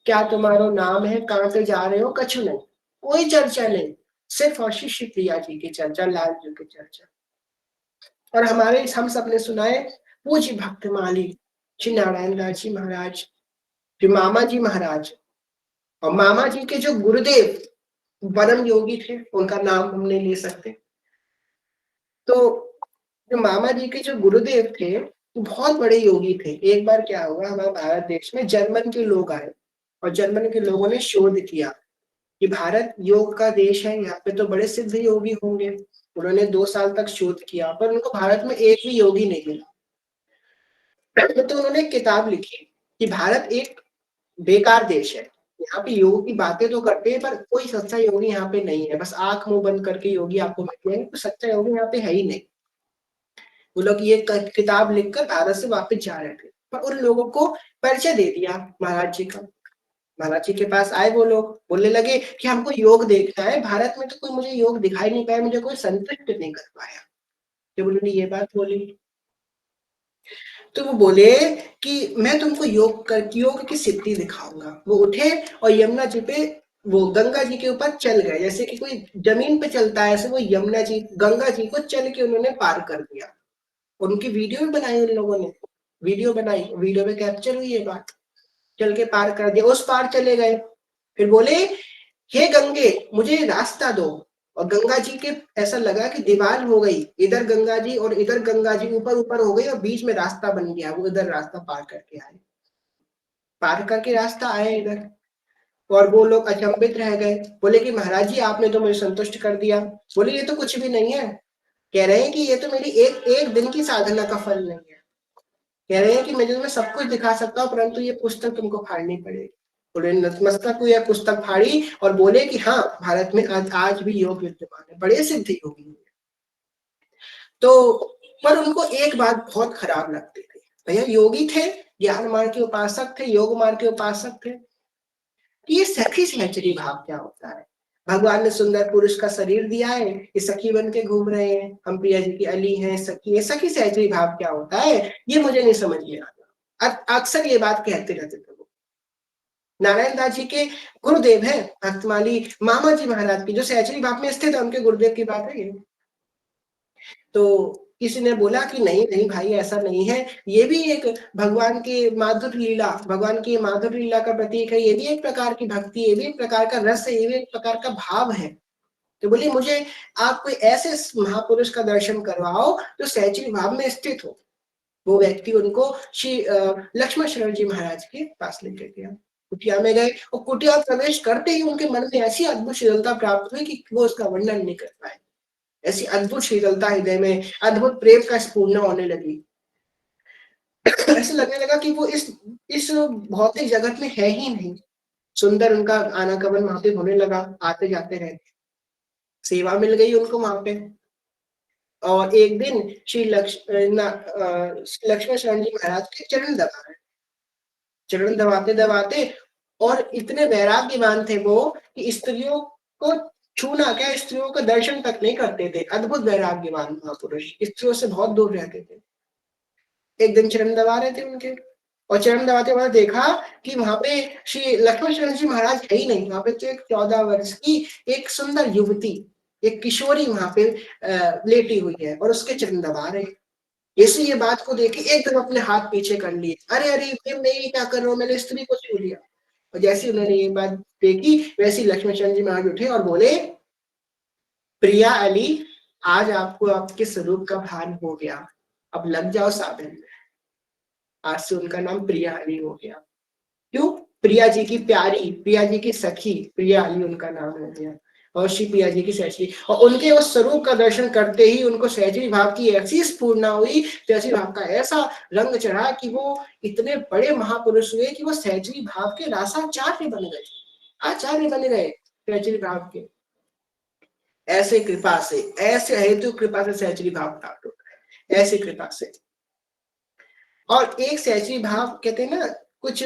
क्या तुम्हारो नाम है, कहाँ पे जा रहे हो, कछु नहीं, कोई चर्चा नहीं, सिर्फ और श्री प्रिया जी की चर्चा, लाल जी की चर्चा। और हमारे हम सबने सुनाए पूज्य भक्त माली श्री नारायण दास जी महाराज, श्री मामा जी महाराज, और मामा जी के जो गुरुदेव परम योगी थे, उनका नाम हम नहीं ले सकते। तो जो मामा जी के जो गुरुदेव थे वो बहुत बड़े योगी थे। एक बार क्या हुआ, हमारे भारत देश में जर्मन के लोग आए, और जर्मन के लोगों ने शोध किया कि भारत योग का देश है, यहाँ पे तो बड़े सिद्ध योगी होंगे। उन्होंने 2 साल तक शोध किया, पर उनको भारत में एक भी योगी नहीं मिला। तो उन्होंने किताब लिखी कि भारत एक बेकार देश है, यहाँ पे योग की बातें तो करते हैं पर कोई सच्चा योगी यहाँ पे नहीं है, बस आंख मुंह बंद करके योगी आपको मिलेंगे, तो सच्चा योगी यहाँ पे है ही नहीं। वो लोग ये किताब लिखकर भारत से वापस जा रहे थे, पर उन लोगों को परिचय दे दिया महाराज जी का। महाराज जी के पास आए वो लोग, बोलने लगे कि हमको योग देखना है, भारत में तो कोई मुझे योग दिखाई नहीं पाया, मुझे कोई संतुष्ट नहीं कर पाया। जब उन्होंने ये बात बोली तो वो बोले कि मैं तुमको योग की सिद्धि दिखाऊंगा। वो उठे और यमुना जी पे, वो गंगा जी के ऊपर चल गए, जैसे कि कोई जमीन पे चलता है ऐसे वो यमुना जी गंगा जी को चल के उन्होंने पार कर दिया। उनकी वीडियो भी बनाई उन लोगों ने, वीडियो बनाई, वीडियो में कैप्चर हुई ये बात। चल के पार कर दिया, उस पार चले गए। फिर बोले हे गंगे मुझे रास्ता दो। और गंगा जी के ऐसा लगा कि दीवार हो गई, इधर गंगा जी और इधर गंगा जी ऊपर ऊपर हो गई और बीच में रास्ता बन गया। वो इधर रास्ता पार करके आए, पार करके रास्ता आए इधर। और वो लोग अचंभित रह गए, बोले कि महाराज जी आपने तो मुझे संतुष्ट कर दिया। बोले ये तो कुछ भी नहीं है। कह रहे हैं कि ये तो मेरी एक एक दिन की साधना का फल नहीं है। कह रहे हैं कि मैं तुम्हें सब कुछ दिखा सकता हूँ, परंतु ये पुस्तक तुमको फाड़नी पड़ेगी। उन्होंने नतमस्तक हुई, यह पुस्तक फाड़ी और बोले कि हाँ भारत में आज भी योग विद्यमान है, बड़े सिद्ध योगी हैं। तो पर उनको एक बात बहुत खराब लगती थी, भैया योगी थे, ज्ञान मार्ग के उपासक थे, योग मार्ग के उपासक थे, कि ये सखी सहचरी भाव क्या होता है। भगवान ने सुंदर पुरुष का शरीर दिया है, ये सखी बन के घूम रहे हैं, हम प्रिया जी की अली हैं सखी, ये सखी सहचरी भाव क्या होता है, ये मुझे नहीं समझ में आता। अक्सर ये बात कहते रहते थे वो। नारायण दास जी के गुरुदेव है भक्तमाली मामा जी महाराज की, जो सहचरी भाव में स्थित है, उनके गुरुदेव की बात है ये। तो किसी ने बोला कि नहीं नहीं भाई ऐसा नहीं है, ये भी एक भगवान की माधुर लीला, भगवान की माधुर लीला का प्रतीक है, ये भी एक प्रकार की भक्ति, ये भी एक प्रकार का रस है, ये भी एक प्रकार का भाव है। तो बोलिए मुझे आप कोई ऐसे महापुरुष का दर्शन करवाओ जो सहचरी भाव में स्थित हो। वो व्यक्ति उनको श्री लक्ष्मण शरण जी महाराज के पास लेके गया। कुटिया में गए और कुटिया प्रवेश करते ही उनके मन में ऐसी अद्भुत शीतलता प्राप्त हुई कि वो उसका वर्णन नहीं कर पाए। ऐसी अद्भुत शीतलता हृदय में, अद्भुत प्रेम का स्फूर्णा होने लगी। ऐसे लगने लगा कि वो इस भौतिक जगत में है ही नहीं। सुंदर उनका आनागमन वहां पे होने लगा, आते जाते रहे, सेवा मिल गई उनको वहां पे। और एक दिन श्री लक्ष्मण शरण जी महाराज के चरण दबा रहे, चरण दबाते दबाते, और इतने वैराग्यवान थे वो कि स्त्रियों को छूना क्या, स्त्रियों का दर्शन तक नहीं करते थे। अद्भुत वैराग्यवान महापुरुष, स्त्रियों से बहुत दूर रहते थे। एक दिन चरण दबा रहे थे उनके, और चरण दबाते हुए देखा कि वहां पे श्री लक्ष्मण शरण जी महाराज है ही नहीं। वहां पे तो एक 14 वर्ष की एक सुंदर युवती, एक किशोरी वहां पे लेटी हुई है और उसके चरण दबा रहे। ऐसी ये बात को देखे एकदम अपने हाथ पीछे कर लिए, अरे अरे मैं ये क्या कर रहा हूँ, मैंने स्त्री को छू लिया। और जैसे उन्होंने ये बात देखी वैसे लक्ष्मण चंद्र जी महाराज उठे और बोले प्रिया अली, आज आपको आपके स्वरूप का भान हो गया, अब लग जाओ साधन में। आज से उनका नाम प्रिया अली हो गया। क्यों? प्रिया जी की प्यारी, प्रिया जी की सखी, प्रिया अली उनका नाम हो गया। और श्री प्रिया जी की सहचरी, और उनके उस स्वरूप का दर्शन करते ही उनको सहचरी भाव की ऐसी स्फूर्णा हुई, सहचरी भाव का ऐसा रंग चढ़ा कि वो इतने बड़े महापुरुष हुए कि वो सहचरी भाव के रासाचार्य बन गए, आचार्य बन गए सहचरी भाव के। ऐसे कृपा से, ऐसे हेतु कृपा से सहचरी भाव प्राप्त होता है, ऐसी कृपा से। और एक सहचरी भाव कहते हैं ना, कुछ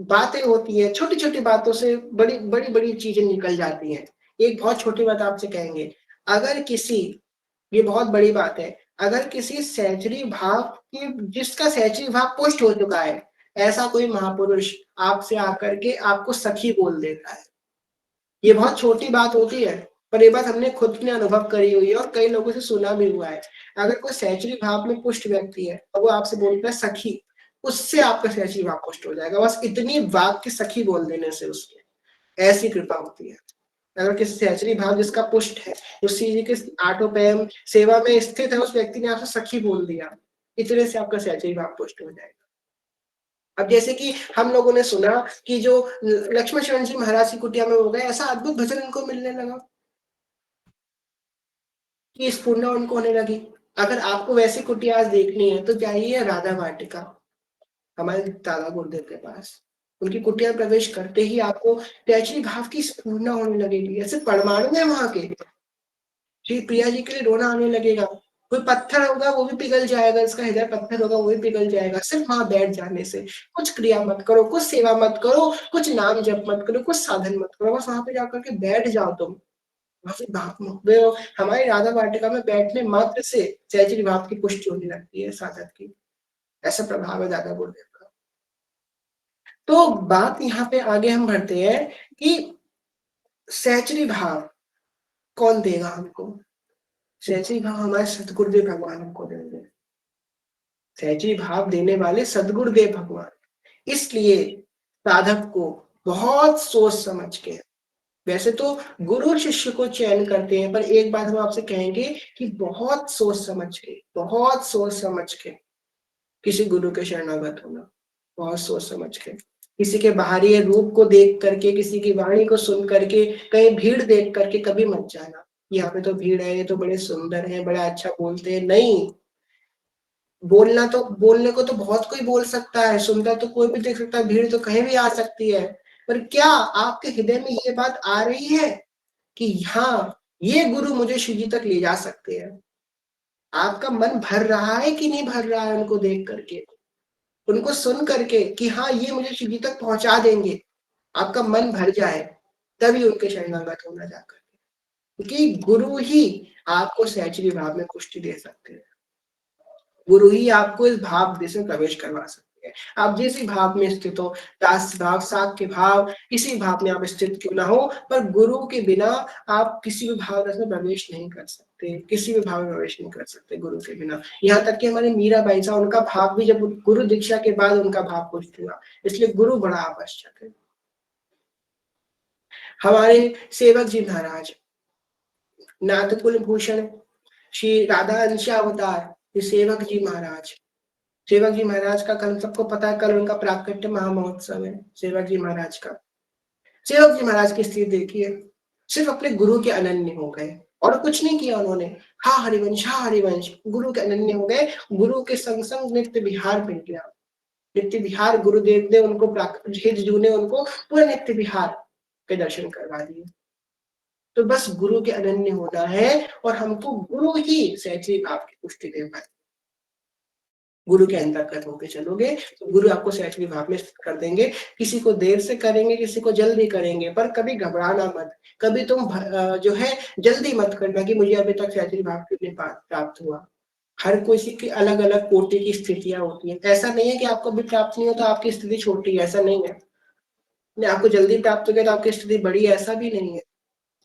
बातें होती है, छोटी छोटी बातों से बड़ी बड़ी बड़ी चीजें निकल जाती हैं। एक बहुत छोटी बात आपसे कहेंगे, अगर किसी, ये बहुत बड़ी बात है, अगर किसी सहचरी भाव की, जिसका सहचरी भाव पुष्ट हो चुका है, ऐसा कोई महापुरुष आपसे आकर के आपको सखी बोल देता है, ये बहुत छोटी बात होती है, पर ये बात हमने खुद ने अनुभव करी हुई है और कई लोगों से सुना भी हुआ है। अगर कोई सहचरी भाव में पुष्ट व्यक्ति है और वो आपसे बोलता है सखी, उससे आपका सहचरी भाव पुष्ट हो जाएगा, बस इतनी वाक्य सखी बोल देने से उसके, ऐसी कृपा होती है। अगर किसी सहचरी भाव जिसका पुष्ट है, उसी जी के आठोपैम सेवा में स्थित है, उस व्यक्ति ने आपसे सखी बोल दिया, इतने से आपका सहचरी भाव पुष्ट हो जाएगा। अब जैसे कि हम लोगों ने सुना कि जो लक्ष्मण शरण जी महाराज की कुटिया में हो गए, ऐसा अद्भुत भजन उनको मिलने लगा कि स्फूर्णा उनको होने लगी। अगर आपको वैसी कुटिया आज देखनी है तो जाइए राधा वाटिका, हमारे दादा गुरुदेव के पास, उनकी कुटिया में प्रवेश करते ही आपको सहचरी भाव की स्फूर्णा होने लगेगी। ऐसे परमाणु है वहां के, श्री प्रिया जी के लिए रोना आने लगेगा। कोई पत्थर होगा वो भी पिघल जाएगा, इसका हृदय पत्थर होगा वो भी पिघल जाएगा, सिर्फ वहां बैठ जाने से। कुछ क्रिया मत करो, कुछ सेवा मत करो, कुछ नाम जप मत करो, कुछ साधन मत करो, बस वहां पे जाकर के बैठ जाओ तुम। वहां से भाव हमारी राधा वाटिका में बैठने मात्र से सहचरी भाव की पुष्टि होने लगती है साधक की। ऐसा प्रभाव है दादा गुरुदेव का। तो बात यहाँ पे आगे हम बढ़ते हैं कि सहचरी भाव कौन देगा हमको? सहचरी भाव हमारे सतगुरुदेव भगवान हमको देंगे। सहचरी भाव देने वाले सदगुरुदेव भगवान। इसलिए साधक को बहुत सोच समझ के, वैसे तो गुरु शिष्य को चयन करते हैं, पर एक बात हम आपसे कहेंगे कि बहुत सोच समझ के, बहुत सोच समझ के किसी गुरु के शरणागत होना, बहुत सोच समझ के। किसी के बाहरी रूप को देख करके, किसी की वाणी को सुन करके, कहीं भीड़ देख करके कभी मत जाना, यहाँ पे तो भीड़ है, ये तो बड़े सुंदर है, बड़ा अच्छा बोलते हैं। नहीं, बोलने को तो बहुत कोई बोल सकता है, सुंदर तो कोई भी देख सकता है, भीड़ तो कहीं भी आ सकती है, पर क्या आपके हृदय में ये बात आ रही है कि हाँ, ये गुरु मुझे शिव जी तक ले जा सकते हैं? आपका मन भर रहा है कि नहीं भर रहा है उनको देख करके, उनको सुन करके कि हाँ ये मुझे शिव जी तक पहुंचा देंगे? आपका मन भर जाए तभी उनके शरणागत होना जाकर, क्योंकि गुरु ही आपको सहचरी भाव में पुष्टि दे सकते हैं। गुरु ही आपको इस भाव देश में प्रवेश करवा सकते हैं। आप जिस भी भाव में स्थित हो, दास भाव, साख के भाव, किसी भाव में आप स्थित क्यों ना हो, पर गुरु के बिना आप किसी भी भाव रस में प्रवेश नहीं कर सकते, किसी भी भाव में प्रवेश नहीं कर सकते गुरु के बिना। यहाँ तक कि हमारे मीराबाई साहब, उनका भाव भी जब गुरु दीक्षा के बाद उनका भाव पुष्ट हुआ, इसलिए गुरु बड़ा आवश्यक है। हमारे सेवक जी महाराज, नाथ कुल भूषण श्री राधा अंशावतार, ये सेवक जी महाराज, सेवक जी महाराज का कल सबको पता है, कल उनका प्राकट्य महामहोत्सव है सेवक जी महाराज का। सेवक जी महाराज की स्थिति देखिए, सिर्फ अपने गुरु के अनन्य हो गए और कुछ नहीं किया उन्होंने। हा हरिवंश, हा हरिवंश, गुरु के अनन्य हो गए। गुरु के संग संग नित्य विहार मिल गया, नित्य विहार गुरुदेव ने उनको हितजू ने उनको पूरा नित्य विहार के दर्शन करवा दिए। तो बस गुरु के अनन्य होना है और हमको गुरु ही सहचरी भाव की पुष्टि दे पाए। गुरु के अंतर्गत होके चलोगे तो गुरु आपको सहचरी भाव में स्थित कर देंगे। किसी को देर से करेंगे, किसी को जल्दी करेंगे, पर कभी घबराना मत। कभी तुम जो है जल्दी मत करना कि मुझे अभी तक सहचरी भाव क्यों नहीं प्राप्त हुआ। हर किसी की अलग अलग कोटि की स्थितियां होती है। ऐसा नहीं है कि आपको भी प्राप्त नहीं हो तो आपकी स्थिति छोटी है, ऐसा नहीं है। आपको जल्दी प्राप्त हो गया तो आपकी स्थिति बड़ी, ऐसा भी नहीं है।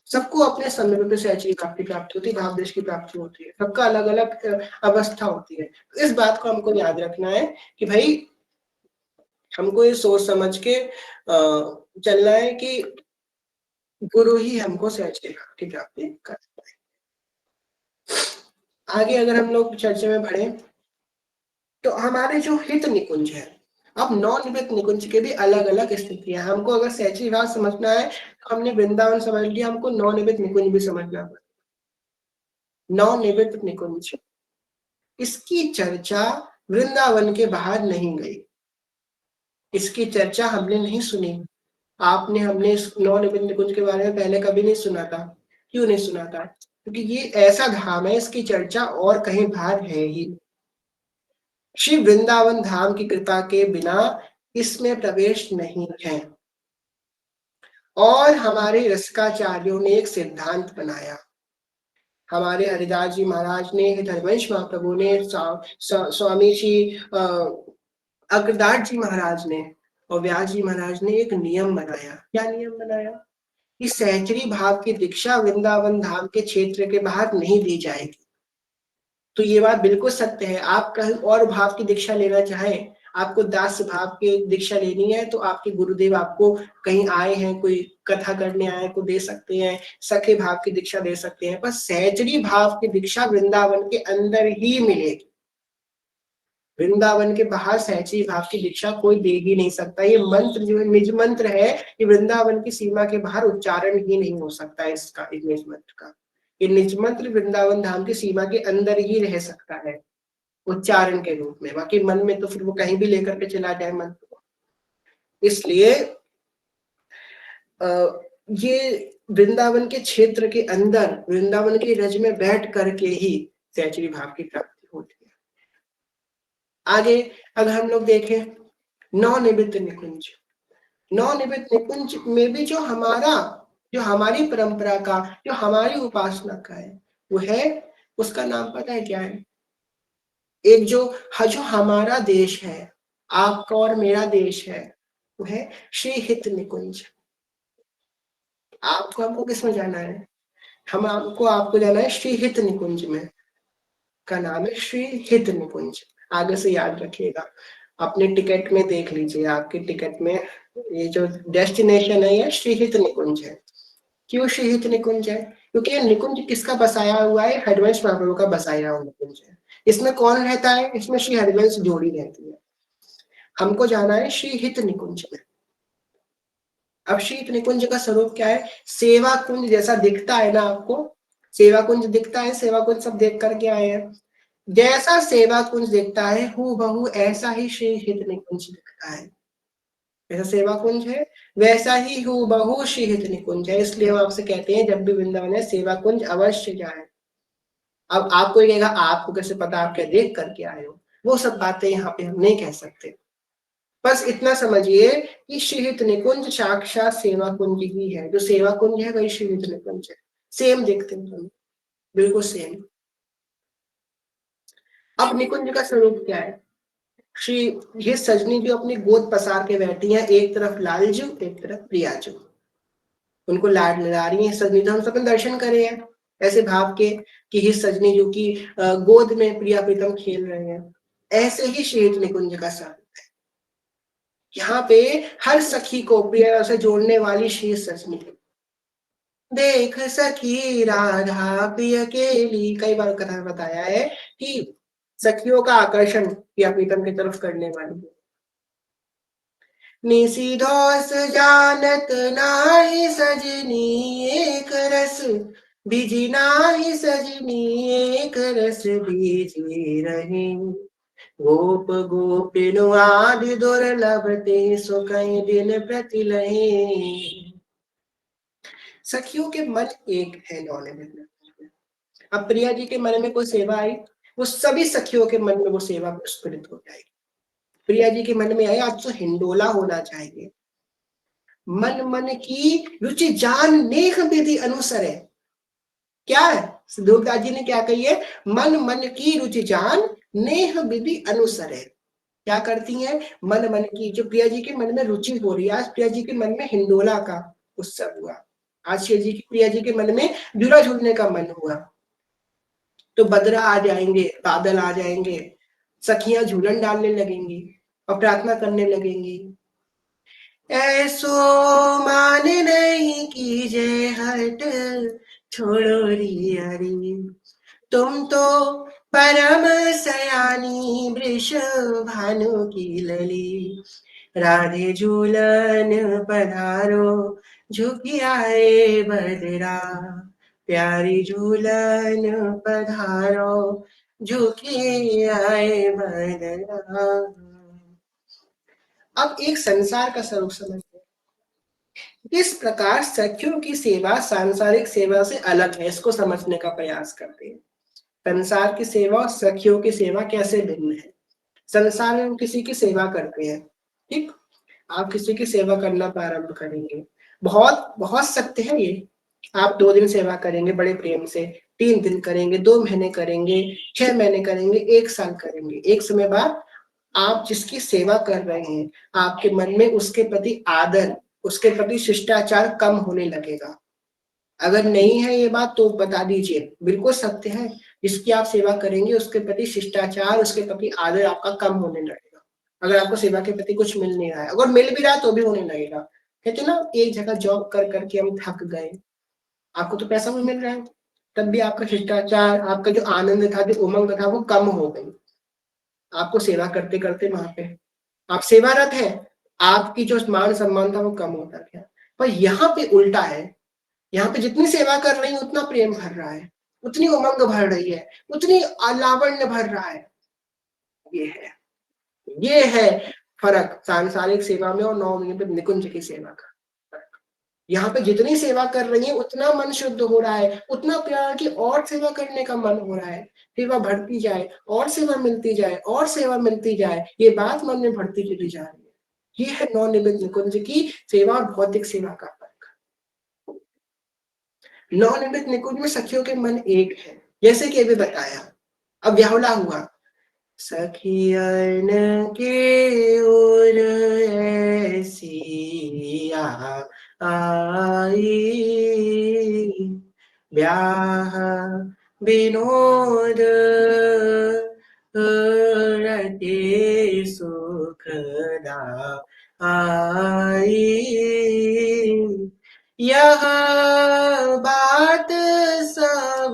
सबको अपने समय पे सहचरी प्राप्ति प्राप्त होती है, भाव देश की प्राप्ति होती है, सबका अलग अलग अवस्था होती है। तो इस बात को हमको याद रखना है कि भाई हमको ये सोच समझ के चलना है कि गुरु ही हमको सहचरी भाव की प्राप्ति कर पाए। आगे अगर हम लोग चर्चा में बढ़े तो हमारे जो हित निकुंज है, अब नॉन हित निकुंज के भी अलग अलग स्थितियां। हमको अगर सहचरी भाव समझना है तो हमने वृंदावन समझ लिया, हमको नॉन हित निकुंज भी समझना पड़ेगा। नॉन निवृत्त निकुंज, इसकी चर्चा वृंदावन के बाहर नहीं गई, इसकी चर्चा हमने नहीं सुनी। आपने हमने इस नौ निवृत्त निकुंज के बारे में पहले कभी नहीं सुना था। क्यों नहीं सुना था? क्योंकि ये ऐसा धाम है, इसकी चर्चा और कहीं बाहर है ही। श्री वृंदावन धाम की कृपा के बिना इसमें प्रवेश नहीं है। और हमारे रसिकाचार्यों ने एक सिद्धांत बनाया, हमारे हरिदास जी महाराज ने, धर्मवंश महाप्रभु ने, स्वामी जी अग्रदास जी महाराज ने और व्यास जी महाराज ने एक नियम बनाया। क्या नियम बनाया? कि सहचरी भाव की दीक्षा वृंदावन धाम के क्षेत्र के बाहर नहीं दी जाएगी। तो ये बात बिल्कुल सत्य है। आप कहीं और भाव की दीक्षा लेना चाहें, आपको दास भाव की दीक्षा लेनी है तो आपके गुरुदेव आपको कहीं आए हैं, कोई कथा करने आए को दे सकते हैं, सखे भाव की दीक्षा दे सकते हैं, पर सहचरी भाव की दीक्षा वृंदावन के अंदर ही मिलेगी। वृंदावन के बाहर सहचरी भाव की दीक्षा कोई दे ही नहीं सकता। ये मंत्र जो निज मंत्र है, ये वृंदावन की सीमा के बाहर उच्चारण ही नहीं हो सकता है इसका, इस निज मंत्र का। ये निज मंत्र वृंदावन धाम की सीमा के अंदर ही रह सकता है उच्चारण के रूप में, बाकी मन में तो फिर वो कहीं भी लेकर के चला जाए मंत्र को। इसलिए ये वृंदावन के क्षेत्र के अंदर, वृंदावन के रज में बैठ करके ही सहचरी भाव की प्राप्ति होती है। आगे अगर हम लोग देखें नवनिवृत्त निकुंज, नवनिवृत्त निकुंज में भी जो हमारी परंपरा का, जो हमारी उपासना का है, वो है, उसका नाम पता है क्या है? एक जो हमारा देश है, आपका और मेरा देश है, वो है श्री हित निकुंज। आपको हमको किसमें जाना है? आपको जाना है श्री हित निकुंज में, का नाम है श्री हित निकुंज। आगे से याद रखिएगा, अपने टिकट में देख लीजिए, आपके टिकट में ये जो डेस्टिनेशन है ये श्री हित निकुंज है। क्यों श्री हित निकुंज है? क्योंकि ये निकुंज किसका बसाया हुआ है? हरिवंश महाप्रभु का बसाया हुआ निकुंज है। इसमें कौन रहता है? इसमें श्री हरिवंश जोड़ी रहती है। हमको जाना है श्री हित निकुंज में। अब श्री हित निकुंज का स्वरूप क्या है? सेवा कुंज जैसा दिखता है ना आपको, सेवा कुंज दिखता है, सेवा कुंज सब देख करके आए हैं, जैसा सेवा कुंज दिखता है हूबहू ऐसा ही श्री हित निकुंज दिखता है। जैसा सेवा कुंज है वैसा ही हूबहू श्री हित निकुंज है। इसलिए हम आपसे कहते हैं जब भी वृंदावन है सेवा कुंज अवश्य जाए। अब आपको कहेगा आपको कैसे पता, आप क्या देख करके आए हो? वो सब बातें यहाँ पे हम नहीं कह सकते। बस इतना समझिए कि श्रीहित निकुंज साक्षात सेवा कुंज ही है। जो सेवा कुंज है वही श्रीहित निकुंज है। सेम दिखते हैं दोनों, बिल्कुल सेम। अब निकुंज का स्वरूप क्या है? श्री ये सजनी जो अपनी गोद पसार के बैठी है, एक तरफ लालजू एक तरफ प्रियाजू, उनको लाड लगा रही है सजनी। तो हम सब दर्शन करे हैं ऐसे भाव के कि ही सजनी जो की गोद में प्रिया प्रीतम खेल रहे हैं, ऐसे ही श्रीहित निकुंज का स्वरूप। यहाँ पे हर सखी को प्रिया से जोड़ने वाली श्री सजनी। देख सखी राधा प्रिय केली, कई बार कथा बताया है कि सखियों का आकर्षण प्रिया प्रीतम की तरफ करने वाली है। निशिधोष जानत नाही सजनी एक रस, बिजी नाही सजनी एक रस बीजी रहे, गोप गोपिनु आदि दुर्लभ ते सो कई दिन प्रति लहे। सखियों के मन एक है नौने में। अब प्रिया जी के मन में कोई सेवा आई, वो सभी सखियों के मन में वो सेवा स्फुरित हो जाएगी। प्रिया जी के मन में आया आज तो हिंडोला होना चाहिए, मन मन की रुचि जान नेह विधि अनुसर है। क्या है दुर्गा जी ने क्या कही है? मन मन की रुचि जान नेह विधि अनुसर है। क्या करती हैं? मन मन की, जो प्रिया जी के मन में रुचि हो रही है, आज प्रिया जी के मन में हिंडोला का उत्सव हुआ, आज प्रिया जी के मन में झूला झूलने का मन हुआ, तो बदरा आ जाएंगे, बादल आ जाएंगे, सखियां झूलन डालने लगेंगी और प्रार्थना करने लगेंगी। ऐसो मान नहीं कीजे हट, छोड़ो रिया री, तुम तो परम सयानी वृष भानु की लली, राधे झूलन पधारो झुकी आए बदरा, प्यारी झूलन पधारो झुकी आए बदरा। अब एक संसार का स्वरूप समझते हैं, इस प्रकार सखियों की सेवा सांसारिक सेवा से अलग है, इसको समझने का प्रयास करते हैं। संसार की सेवा और सखियों की सेवा कैसे भिन्न है? संसार में हम किसी की सेवा करते हैं, ठीक, आप किसी की सेवा करना प्रारंभ करेंगे, बहुत बहुत सत्य है ये। आप 2 दिन सेवा करेंगे बड़े प्रेम से, 3 दिन करेंगे, 2 महीने करेंगे, 6 महीने करेंगे, 1 साल करेंगे, एक समय बाद आप जिसकी सेवा कर रहे हैं आपके मन में उसके प्रति आदर, उसके प्रति शिष्टाचार कम होने लगेगा। अगर नहीं है ये बात तो बता दीजिए, बिल्कुल सत्य है। जिसकी आप सेवा करेंगे उसके प्रति शिष्टाचार, उसके प्रति आदर आपका कम होने लगेगा। अगर आपको सेवा के प्रति कुछ मिल नहीं रहा है, अगर मिल भी रहा है तो भी होने लगेगा। कहते ना एक जगह जॉब कर करके हम थक गए, आपको तो पैसा भी मिल रहा है, तब भी आपका शिष्टाचार, आपका जो आनंद था, जो उमंग था, वो कम हो गई आपको सेवा करते करते। वहां पे आप सेवारत है, आपकी जो मान सम्मान था वो कम होता गया। पर यहाँ पे उल्टा है, यहाँ पे जितनी सेवा कर रही है उतना प्रेम भर रहा है, उतनी उमंग भर रही है, उतनी लावण्य भर रहा है। ये है फर्क सांसारिक सेवा में और नवनिर्मित निकुंज की सेवा का फर्क। यहाँ पे जितनी सेवा कर रही है उतना मन शुद्ध हो रहा है, उतना प्यार की और सेवा करने का मन हो रहा है, सेवा बढ़ती जाए और सेवा मिलती जाए और सेवा मिलती जाए, ये बात मन में बढ़ती चली जा रही है। ये है नवनिर्मित निकुंज की सेवा और भौतिक सेवा का फर्क। नवनिर्मित निकुंज में सखियों के मन एक है, जैसे कि अभी बताया। अब ब्याहुला हुआ, सखियन के ओर ऐसिया आई, ब्याह विनोद रटे सुखदा आई, यह बात सब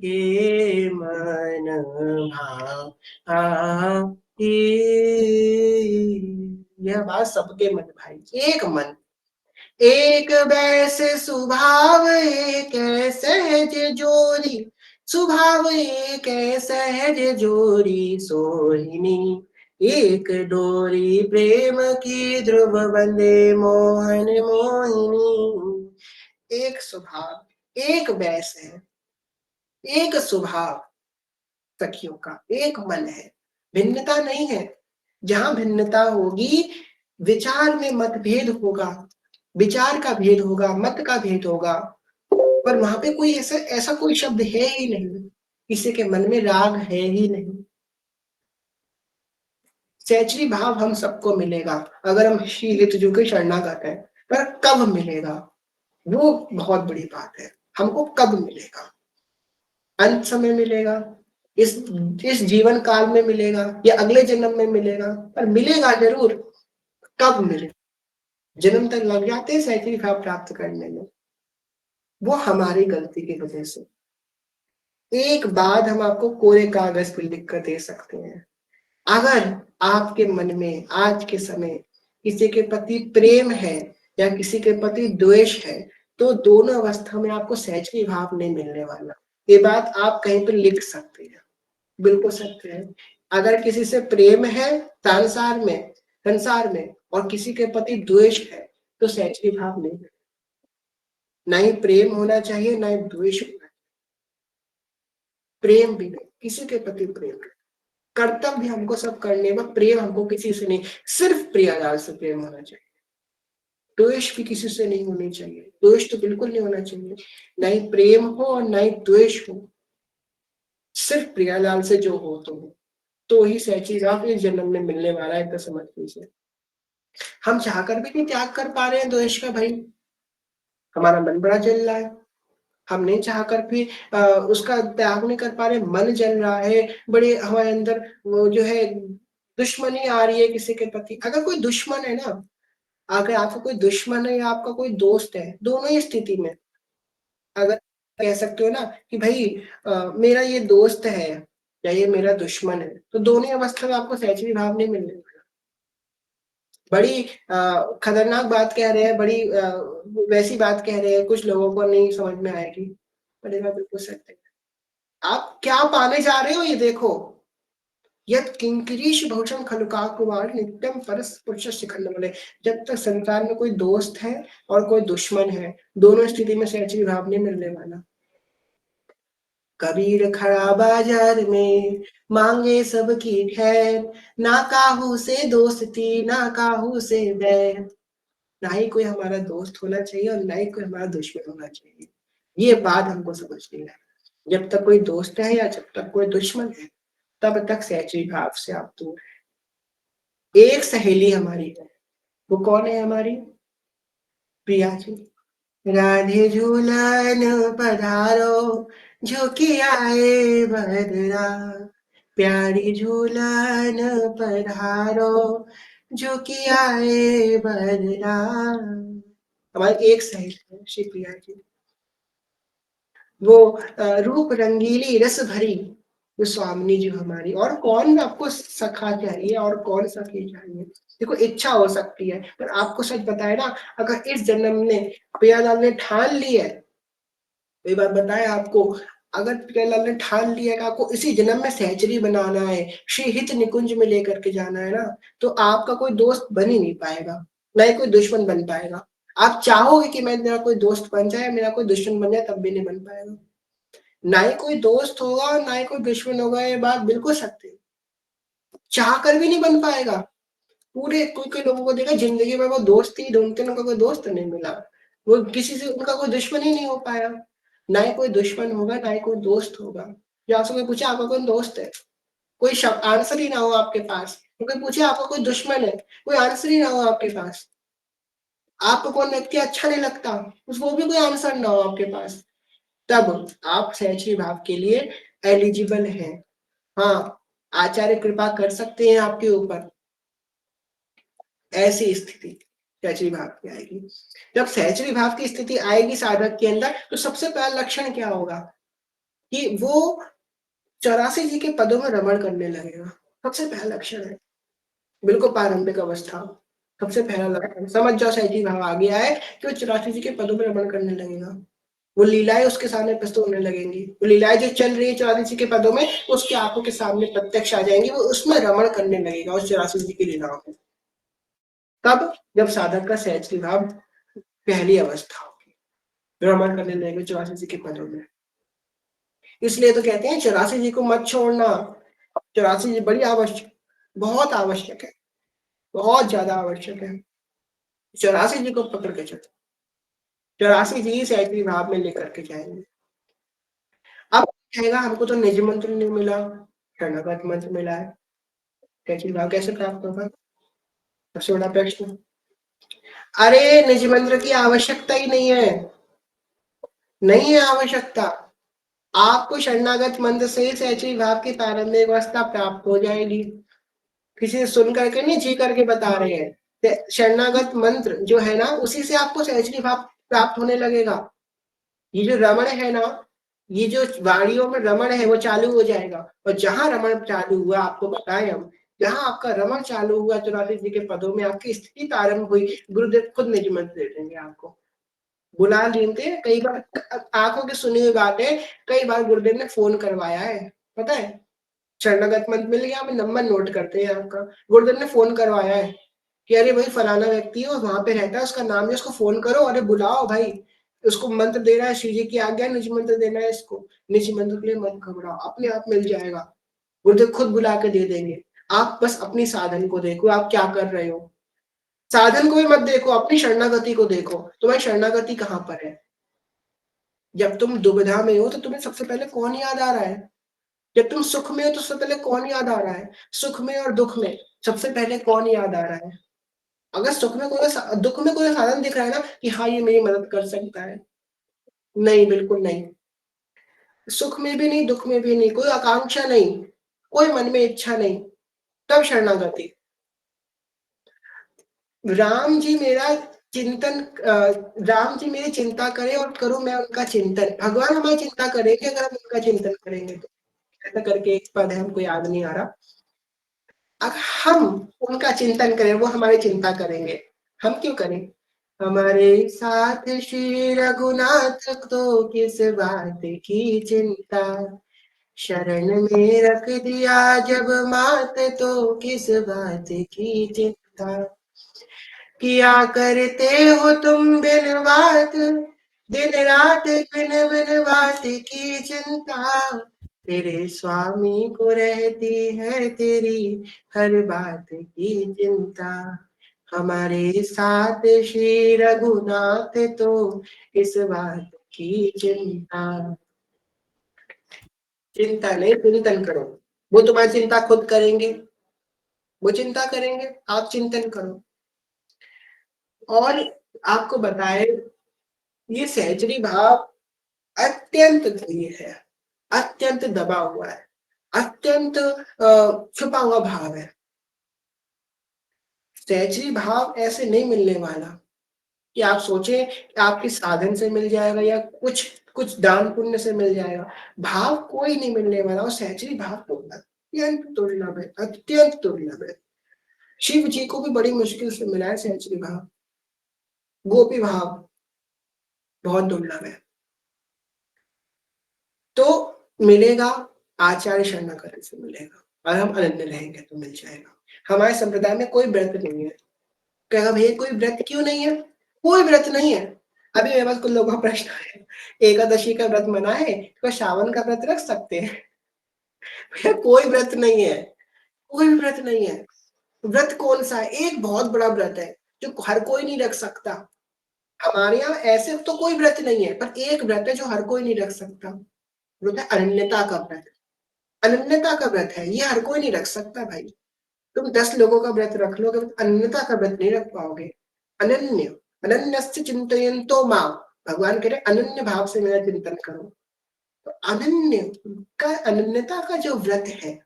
के मन भाई, यह बात सबके मन भाई। एक मन, एक वैसे स्वभाव एक सहज जोरी, स्वभाव एक सहज जोरी सोहिनी, एक डोरी प्रेम की ध्रुव बंदे मोहन मोहिनी। एक स्वभाव, एक वैस है, एक स्वभाव सखियों का, एक मन है, भिन्नता नहीं है। जहां भिन्नता होगी विचार में मतभेद होगा, विचार का भेद होगा, मत का भेद होगा, पर वहां पे कोई ऐसा ऐसा कोई शब्द है ही नहीं, किसी के मन में राग है ही नहीं। सहचरी भाव हम सबको मिलेगा अगर हम शीलित जो के शरणागत है, पर कब मिलेगा वो बहुत बड़ी बात है। हमको कब मिलेगा? अंत समय मिलेगा, इस इस जीवन काल में मिलेगा या अगले जन्म में मिलेगा, पर मिलेगा जरूर। कब मिलेगा? जन्म तक लग जाते हैं सहचरी भाव प्राप्त करने में, वो हमारी गलती की वजह से। एक बात हम आपको कोरे कागज पे लिख कर दे सकते हैं, अगर आपके मन में आज के समय किसी के प्रति प्रेम है या किसी के प्रति द्वेष है, तो दोनों अवस्था में आपको सहज भाव नहीं मिलने वाला। ये बात आप कहीं पर लिख सकते हैं, बिल्कुल सत्य है। अगर किसी से प्रेम है संसार में और किसी के प्रति द्वेष है, तो सहज भाव नहीं, ना ही प्रेम होना चाहिए ना ही द्वेष होना चाहिए। प्रेम भी नहीं, किसी के प्रति प्रेम नहीं। कर्तव्य हमको सब करने में, प्रेम हमको किसी से नहीं, सिर्फ प्रियालाल से प्रेम होना चाहिए। द्वेष भी किसी से नहीं होनी चाहिए, द्वेष तो बिल्कुल नहीं होना चाहिए। ना ही प्रेम हो और ना ही द्वेष हो, सिर्फ प्रियालाल से जो हो तो ही सहची रात इस जन्म में मिलने वाला है। तो समझ लीजिए हम चाहकर भी नहीं त्याग कर पा रहे हैं द्वेष का भाई, हमारा मन बड़ा जल रहा है। हम नहीं चाहकर भी उसका त्याग नहीं कर पा रहे, मन जल रहा है, बड़े हमारे अंदर वो जो है दुश्मनी आ रही है किसी के प्रति। अगर कोई दुश्मन है ना, अगर आपका कोई दुश्मन है या आपका कोई दोस्त है, दोनों ही स्थिति में अगर कह सकते हो ना कि भाई मेरा ये दोस्त है या ये मेरा दुश्मन है, तो दोनों ही अवस्था में आपको सहज भाव नहीं मिलने वाला। बड़ी खतरनाक बात कह रहे हैं, बड़ी वैसी बात कह रहे हैं, कुछ लोगों को नहीं समझ में आएगी, पर ये बात बिल्कुल सत्य है। आप क्या पाने जा रहे हो ये देखो, यत् किंकरीश बहुशम खलुकाकुवार नित्यम परस पुरुष शिखंड बोले। जब तक संसार में कोई दोस्त है और कोई दुश्मन है, दोनों स्थिति में सहज भाव नहीं मिलने वाला। कबीर खड़ा बाजार में मांगे सबकी खैर, ना काहू से दोस्ती ना काहू से बैर। ना ही कोई हमारा दोस्त होना चाहिए और ना ही कोई हमारा दुश्मन होना चाहिए, ये बात हमको समझनी है। जब तक कोई दोस्त है या जब तक कोई दुश्मन है, तब तक सहजी भाव से आप दूर है। एक सहेली हमारी है, वो कौन है हमारी? प्रिया जी। राधे झूलन पधारो झुकी आए बदरा, प्यारी झूलन पधारो झुकी आए बदरा। हमारी एक सहेली है श्री प्रिया जी, वो रूप रंगीली रस भरी वो स्वामिनी जी हमारी। और कौन आपको सखा चाहिए और कौन सखी चाहिए? देखो इच्छा हो सकती है, पर आपको सच बताए ना, अगर इस जन्म में प्रियालाल ने ठान ली है, तो ये बात बताए आपको, अगर प्रियालाल ने ठान लिया कि आपको इसी जन्म में सहचरी बनाना है, श्री हित निकुंज में लेकर के जाना है ना, तो आपका कोई दोस्त बन ही नहीं पाएगा, ना ही कोई दुश्मन बन पाएगा। आप चाहोगे कि मेरा कोई दोस्त बन जाए, मेरा कोई दुश्मन बन जाए, तब भी नहीं बन पाएगा। ना ही कोई दोस्त होगा, ना ही कोई दुश्मन होगा, ये बात बिल्कुल सत्य है। चाह कर भी नहीं बन पाएगा। पूरे कोई-कोई लोगों को देखा जिंदगी में वो दोस्त ही ढूँढते हैं, उनको कोई दोस्त नहीं मिला। वो किसी से उनका कोई दुश्मन ही नहीं हो पाया। ना ही कोई दुश्मन होगा, ना ही कोई दोस्त होगा। या आपसे कोई पूछे आपका कौन दोस्त है? कोई शब आंसर ही ना हो आपके पास। कोई पूछे आपका कोई दुश्मन है, कोई आंसर ही ना हो आपके पास। आपको कौन व्यक्ति अच्छा नहीं लगता, उस वो भी कोई आंसर ना हो आपके पास। तब आप सहचरी भाव के लिए एलिजिबल हैं। हाँ, आचार्य कृपा कर सकते हैं आपके ऊपर। ऐसी स्थिति सहचरी भाव की आएगी। जब सहचरी भाव की स्थिति आएगी साधक के अंदर, तो सबसे पहला लक्षण क्या होगा कि वो 84 जी के पदों में रमण करने लगेगा। सबसे पहला लक्षण है। बिल्कुल प्रारंभिक अवस्था। सबसे पहला लक्षण समझ जाओ सहचरी भाव आ गया है कि वो 84 जी के पदों में रमण करने लगेगा। वो लीलाएँ उसके सामने प्रस्तुत होने लगेंगी। वो लीलाएँ जो चल रही है 84 जी के पदों में, उसकी आँखों के सामने प्रत्यक्ष आ जाएँगी। वो उसमें रमण करने लगेगा उस 84 जी की लीलाओं में। तब जब साधक का सहचरी भाव पहली अवस्था होगी, भ्रमण करने लगेंगे 84 जी के पदों में। इसलिए तो कहते हैं 84 जी को मत छोड़ना। 84 जी बड़ी आवश्यक, बहुत आवश्यक है, बहुत ज़्यादा आवश्यक है। 84 जी को पकड़ के चलो। 84 जी सहचरी भाव में लेकर के जाएँगे। अब कहेगा हमको तो निज मंत्र नहीं मिला, शरणागत मंत्र मिला है। सहचरी भाव कैसे प्राप्त होगा? सबसे बड़ा प्रश्न। अरे निज मंत्र की आवश्यकता ही नहीं है। नहीं है आवश्यकता। आपको शरणागत मंत्र से ही सहचरी भाव की प्रारंभिक अवस्था प्राप्त हो जाएगी। किसी से सुन करके नहीं, जी करके बता रहे हैं। शरणागत मंत्र जो है ना, उसी से आपको सहचरी भाव प्राप्त होने लगेगा। ये जो रमण है ना, ये जो वाणियों में रमण है वो चालू हो जाएगा। और जहां रमण चालू हुआ आपको बताएं हम, जहां आपका रमण चालू हुआ 84 जी के पदों में आपकी स्थिति प्रारंभ हुई, गुरुदेव खुद निज मंत्र दे देंगे आपको। बुला लेते कई बार, आंखों की सुनी हुई बात है। कई बार गुरुदेव ने फोन करवाया है, पता है। शरणागत मंत्र मिल गया, हमें नंबर नोट करते हैं आपका। गुरुदेव ने फोन करवाया है कि अरे भाई फलाना व्यक्ति है, वहां पे रहता है, उसका नाम है, उसको फोन करो, अरे बुलाओ भाई, उसको मंत्र देना है, श्री जी की आज्ञा, निज मंत्र देना है इसको। निज मंत्र के लिए मत घबराओ, अपने आप मिल जाएगा। गुरुदेव खुद बुला के दे देंगे। आप बस अपनी साधन को देखो, आप क्या कर रहे हो। साधन को भी मत देखो, अपनी शरणागति को देखो, तुम्हारी शरणागति कहाँ पर है। जब तुम दुविधा में हो तो तुम्हें सबसे पहले कौन याद आ रहा है? जब तुम सुख में हो तो सबसे पहले कौन याद आ रहा है? सुख में और दुख में सबसे पहले कौन याद आ रहा है? अगर सुख में कोई दुख में कोई साधन दिख रहा है ना कि हाँ ये मेरी मदद कर सकता है, नहीं, बिल्कुल नहीं। सुख में भी नहीं, दुख में भी नहीं, कोई आकांक्षा नहीं, कोई मन में इच्छा नहीं, तब शरणागति। राम जी मेरा चिंतन, राम जी मेरी चिंता करें और करूं मैं उनका चिंतन। भगवान हमारी चिंता करेंगे अगर हम उनका चिंतन करेंगे तो। ऐसा करके एक पद है, हमको याद नहीं आ रहा। अगर हम उनका चिंतन करें, वो हमारी चिंता करेंगे। हम क्यों करें? हमारे साथ श्री रघुनाथ तो किस बात की चिंता, शरण में रख दिया जब मात तो किस बात की चिंता। किया करते हो तुम बिन बात, दिन रात बिन बिन बात की चिंता। तेरे स्वामी को रहती है तेरी हर बात की चिंता। हमारे साथ श्री रघुनाथ तो इस बात की चिंता। चिंता नहीं, चिंतन करो। वो तुम्हारी चिंता खुद करेंगे, वो चिंता करेंगे, आप चिंतन करो। और आपको बताए, ये सहचरी भाव अत्यंत प्रिय है, अत्यंत दबा हुआ है, अत्यंत छुपा हुआ भाव है। सहचरी भाव ऐसे नहीं मिलने वाला कि आप सोचें कि आपके साधन से मिल जाएगा या कुछ कुछ दान पुण्य से मिल जाएगा। भाव कोई नहीं मिलने वाला, और सहचरी भाव तो अत्यंत दुर्लभ है, अत्यंत दुर्लभ है। शिव जी को भी बड़ी मुश्किल से मिला है सहचरी भाव। गोपी भाव बहुत दुर्लभ है। तो मिलेगा आचार्य शरणागत से मिलेगा, और हम अनन्य रहेंगे तो मिल जाएगा। हमारे संप्रदाय में कोई व्रत नहीं है। कहेगा भैया कोई व्रत क्यों नहीं है? कोई व्रत नहीं है। अभी मेरे पास कुछ लोगों का प्रश्न है, एकादशी का व्रत मना है, तो श्रावण का व्रत रख सकते हैं? भैया कोई व्रत नहीं है, कोई भी व्रत नहीं है। व्रत कौन-सा है? एक बहुत बड़ा व्रत है, जो हर कोई नहीं रख सकता। हमारे यहाँ ऐसे तो कोई व्रत नहीं है, पर एक व्रत है जो हर कोई नहीं रख सकता। वो होता है अनन्यता का व्रत। अनन्यता का व्रत है, ये हर कोई नहीं रख सकता भाई। तुम 10 लोगों का व्रत रख लोगे, अनन्यता का व्रत नहीं रख पाओगे। अनन्य, अनन्यस्य चिन्तयन्तो मां, भगवान कह रहे अनन्य भाव से मेरा चिंतन करो। तो अनन्य का, अनन्यता का जो व्रत है,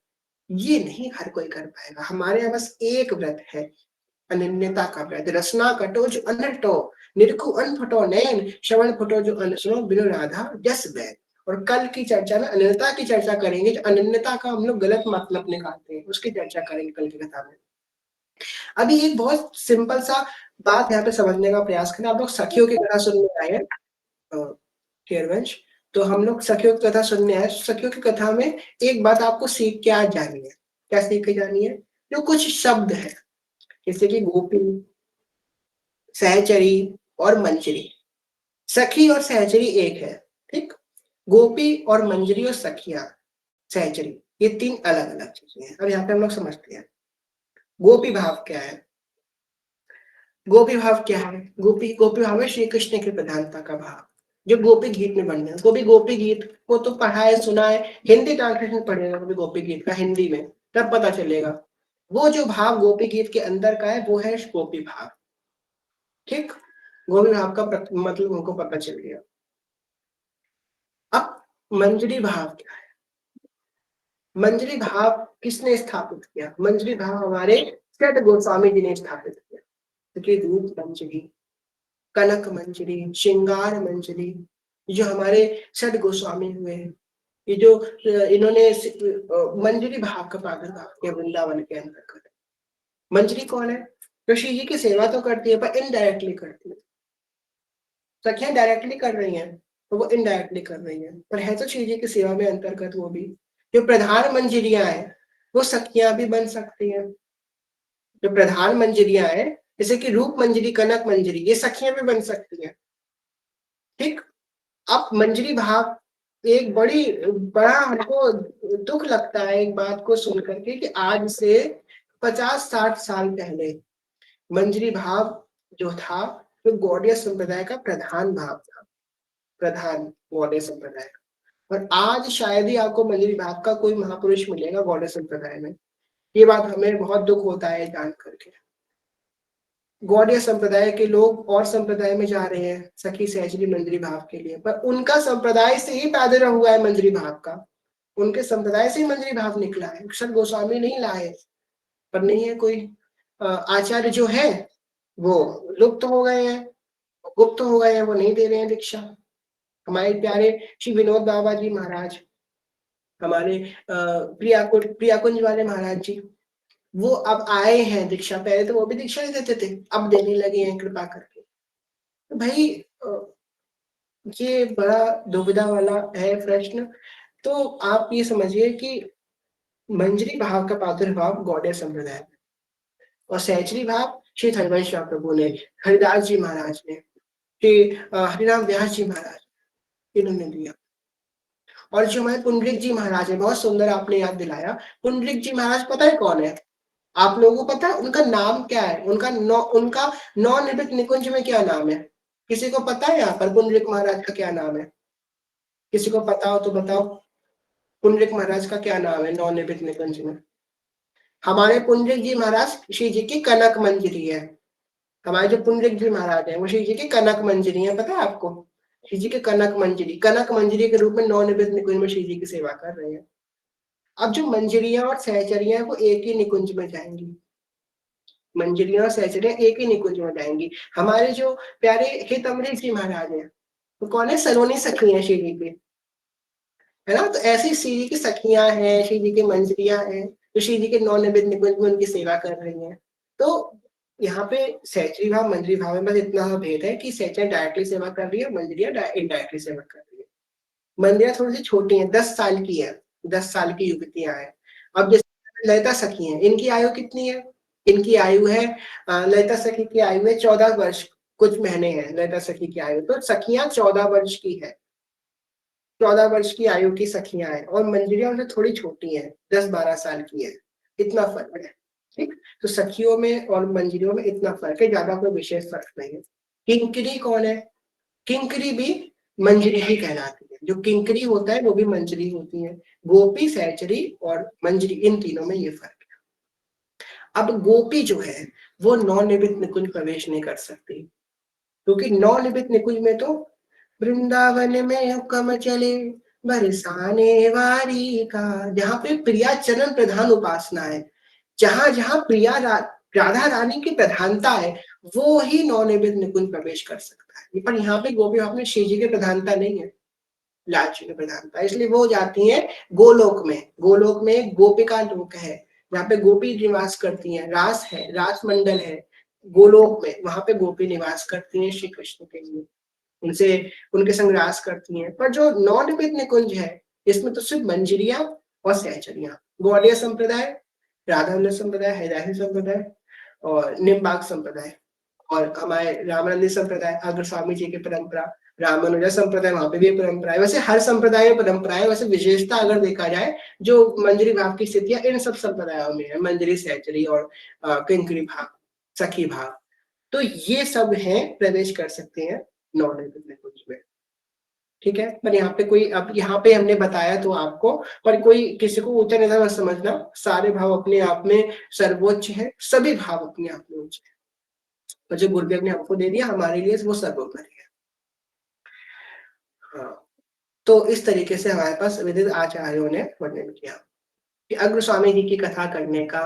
ये नहीं हर कोई कर पाएगा। हमारे यहाँ बस एक व्रत है, अनन्यता का व्रत। रसना कटो जो अनटो, निरखु अनफटो नैन, श्रवण फटो जो अनसुनो बिनु राधा जस बैन। और कल की चर्चा में अनन्यता की चर्चा करेंगे, जो अनन्यता का हम लोग गलत मतलब निकालते हैं, उसकी चर्चा करेंगे कल की कथा में। अभी एक बहुत सिंपल सा बात यहाँ पे समझने का प्रयास करें। आप लोग सखियों की कथा सुनने आए हैं, केरवंश, तो हम लोग सखियों की कथा सुनने आए। सखियों की कथा में एक बात आपको सीख के आज जानी है। क्या सीख के जानी है? जो कुछ शब्द है, जैसे कि गोपी, सहचरी और मंजरी। सखी और सहचरी एक है, ठीक? गोपी और मंजरी और सखियां, सहचरी, ये 3 अलग-अलग चीजें हैं। अब यहाँ पे हम लोग समझते हैं। गोपी भाव क्या है? गोपी भाव क्या है? गोपी भाव है श्री कृष्ण की प्रधानता का भाव, जो गोपी गीत में बन गया। गोपी गीत को तो पढ़ाए सुनाए, हिंदी ट्रांसलेशन पढ़ेगा कभी गोपी गीत का हिंदी में, तब पता चलेगा। वो जो भाव गोपी गीत के अंदर का है, वो है गोपी भाव, ठीक? गोपी भाव का मतलब उनको पता चल गया। अब मंजरी भाव क्या है? मंजरी भाव किसने स्थापित किया? मंजरी भाव हमारे षट गोस्वामी जी ने स्थापित किया। क्योंकि रूप मंजरी, कनक मंजरी, श्रृंगार मंजरी, जो हमारे षट गोस्वामी हुए हैं, ये जो इन्होंने मंजरी भाव का प्रादुर्भाव किया वृंदावन के अंतर्गत। मंजरी कौन है? जो श्री जी की सेवा तो करती है, पर इनडायरेक्टली करती है। सखियां डायरेक्टली कर रही हैं, तो वो इनडायरेक्टली कर रही हैं, पर है तो श्री जी की सेवा में अंतर्गत वो भी। जो प्रधान मंजरियां हैं, वो सखियां भी बन सकती हैं। जो प्रधान मंजरियां हैं, जैसे कि रूप मंजरी, कनक मंजरी, ये सखियां भी बन सकती हैं, ठीक? अब मंजरी भाव एक बड़ा हमको दुख लगता है एक बात को सुन करके, कि आज से 50-60 साल पहले मंजरी भाव जो था, वो गौड़ीय संप्रदाय का प्रधान भाव था, प्रधान गौड़ीय संप्रदाय का। और आज शायद ही आपको मंजरी भाव का कोई महापुरुष मिलेगा गौड़ीय संप्रदाय में। ये बात हमें बहुत दुख होता है जान करके। गौड़ीय संप्रदाय के लोग और संप्रदाय में जा रहे हैं सखी सहचरी मंजरी भाव के लिए, पर उनका संप्रदाय से ही पैदा हुआ है मंजरी भाव का। उनके संप्रदाय से ही मंजरी भाव निकला है, षट गोस्वामी नहीं लाए। पर नहीं है कोई आचार्य जो है वो लुप्त हो गए हैं, गुप्त हो गए हैं, वो नहीं दे रहे हैं दीक्षा। हमारे प्यारे श्री विनोद बाबा जी महाराज, हमारे प्रियाकुंज वाले महाराज जी, वो अब आए हैं दीक्षा। पहले तो वो भी दीक्षा नहीं देते थे, अब देने लगे हैं कृपा करके। तो भाई ये बड़ा दुविधा वाला है प्रश्न। तो आप ये समझिए कि मंजरी भाव का प्रादुर्भाव गौड़ीय संप्रदाय में, और सहचरी भाव श्री हरिवंश प्रभु ने, हरिदास जी महाराज ने, श्री हरिराम व्यास जी महाराज, इन्होंने दिया। और जो हमारे पुंडरीक जी महाराज है, बहुत सुंदर आपने याद दिलाया। पुंडरीक जी महाराज पता है कौन है? आप लोगों को पता है उनका नाम क्या है? उनका नवनिर्मित निकुंज में क्या नाम है? किसी को पता है यहाँ पर पुंडरीक महाराज का क्या नाम है? किसी को पता हो तो बताओ, पुंडरीक महाराज का क्या नाम है नवनिर्मित निकुंज में? हमारे पुंडरीक जी महाराज श्री जी की कनक मंजरी है। हमारे जो पुंडरीक जी महाराज है, वो श्री जी की कनक मंजरी है, पता है आपको? श्री जी के कनक मंजरी के रूप में नवनिर्मित निकुंज में श्री जी की सेवा कर रहे हैं। अब जो मंजरियां और सहचरियां हैं, वो एक ही निकुंज में जाएंगी। मंजरियां और सहचरियां एक ही निकुंज में जाएंगी। हमारे जो प्यारे हित अमरीश जी महाराज हैं, वो कौन है? सलोनी सखी है श्री जी की, है ना? तो ऐसी श्री जी की सखियां हैं, श्री जी की मंजरियां हैं, जो श्री जी के नवनिर्मित निकुंज में उनकी सेवा कर रही हैं। तो यहाँ पे सहचरी भाव मंजरी भाव में बस इतना भेद है कि सहचरियां डायरेक्टली सेवा कर रही है, मंजरियां इनडायरेक्टली सेवा कर रही है। मंदिरा थोड़ी सी छोटी है, 10 साल की है, 10 साल की युवतियां हैं। अब जैसे ललिता सखी हैं, इनकी आयु कितनी है? इनकी आयु है ललिता सखी की आयु है 14 वर्ष कुछ महीने है ललिता सखी की आयु, तो सखियां 14 वर्ष की है, 14 वर्ष की आयु की सखियां हैं, और मंजरियां उनसे थोड़ी छोटी हैं, 10-12 साल की है, इतना फर्क है। ठीक, तो सखियों में और मंजरियों में इतना फर्क है, ज्यादा कोई विशेष फर्क नहीं है। किंकरी कौन है? किंकरी भी मंजरी ही कहलाती है, जो किंकरी होता है वो भी मंजरी होती है। गोपी, सहचरी और मंजरी, इन तीनों में ये फर्क है। अब गोपी जो है वो नवनिर्मित निकुंज प्रवेश नहीं कर सकती, क्योंकि नवनिर्मित निकुंज में तो वृंदावन में हुक्म चले बरसाने वारी का, जहाँ पे प्रिया चरण प्रधान उपासना है, जहां जहां प्रिया राधा रानी की प्रधानता है, वो ही नवनिर्मित निकुंज प्रवेश कर सकता है। पर यहाँ पे गोपी भाव में श्री जी की प्रधानता नहीं है, लाल जी की प्रधानता, इसलिए वो जाती है गोलोक में। गोलोक में गोपिका लोक है, जहाँ पे गोपी निवास करती हैं, रास है, रास मंडल है गोलोक में, वहां पे गोपी निवास करती हैं श्री कृष्ण के लिए, उनसे उनके संग रास करती हैं। पर जो नवनिर्मित निकुंज है, इसमें तो सिर्फ मंजरियां और सहचरियां, ग्वालियर संप्रदाय, राधावल्लभ संप्रदाय, हरिदासी संप्रदाय और निम्बाग संप्रदाय, और हमारे रामानंदी संप्रदाय, अग्र स्वामी जी की परंपरा, रामानुजा संप्रदाय, वहां पे भी परंपरा है। वैसे हर संप्रदाय में परंपरा है, वैसे विशेषता अगर देखा जाए, जो मंजरी भाव की स्थितियां इन सब संप्रदायों में है, मंजरी, सहचरी और किंकरी भाव, सखी भाव, तो ये सब हैं, प्रवेश कर सकते हैं नवनिर्मित निकुंज में। ठीक है, पर यहाँ पे कोई, अब यहाँ पे हमने बताया तो आपको, पर कोई किसी को ऊंचा नीचा मत समझना, सारे भाव अपने आप में सर्वोच्च है, सभी भाव अपने आप में उच्च है, और जो गुरुदेव ने हमको दे दिया हमारे लिए वो सर्वोपरि है। हाँ, तो इस तरीके से हमारे पास विविध आचार्यों ने वर्णन किया कि अग्र स्वामी जी की कथा करने का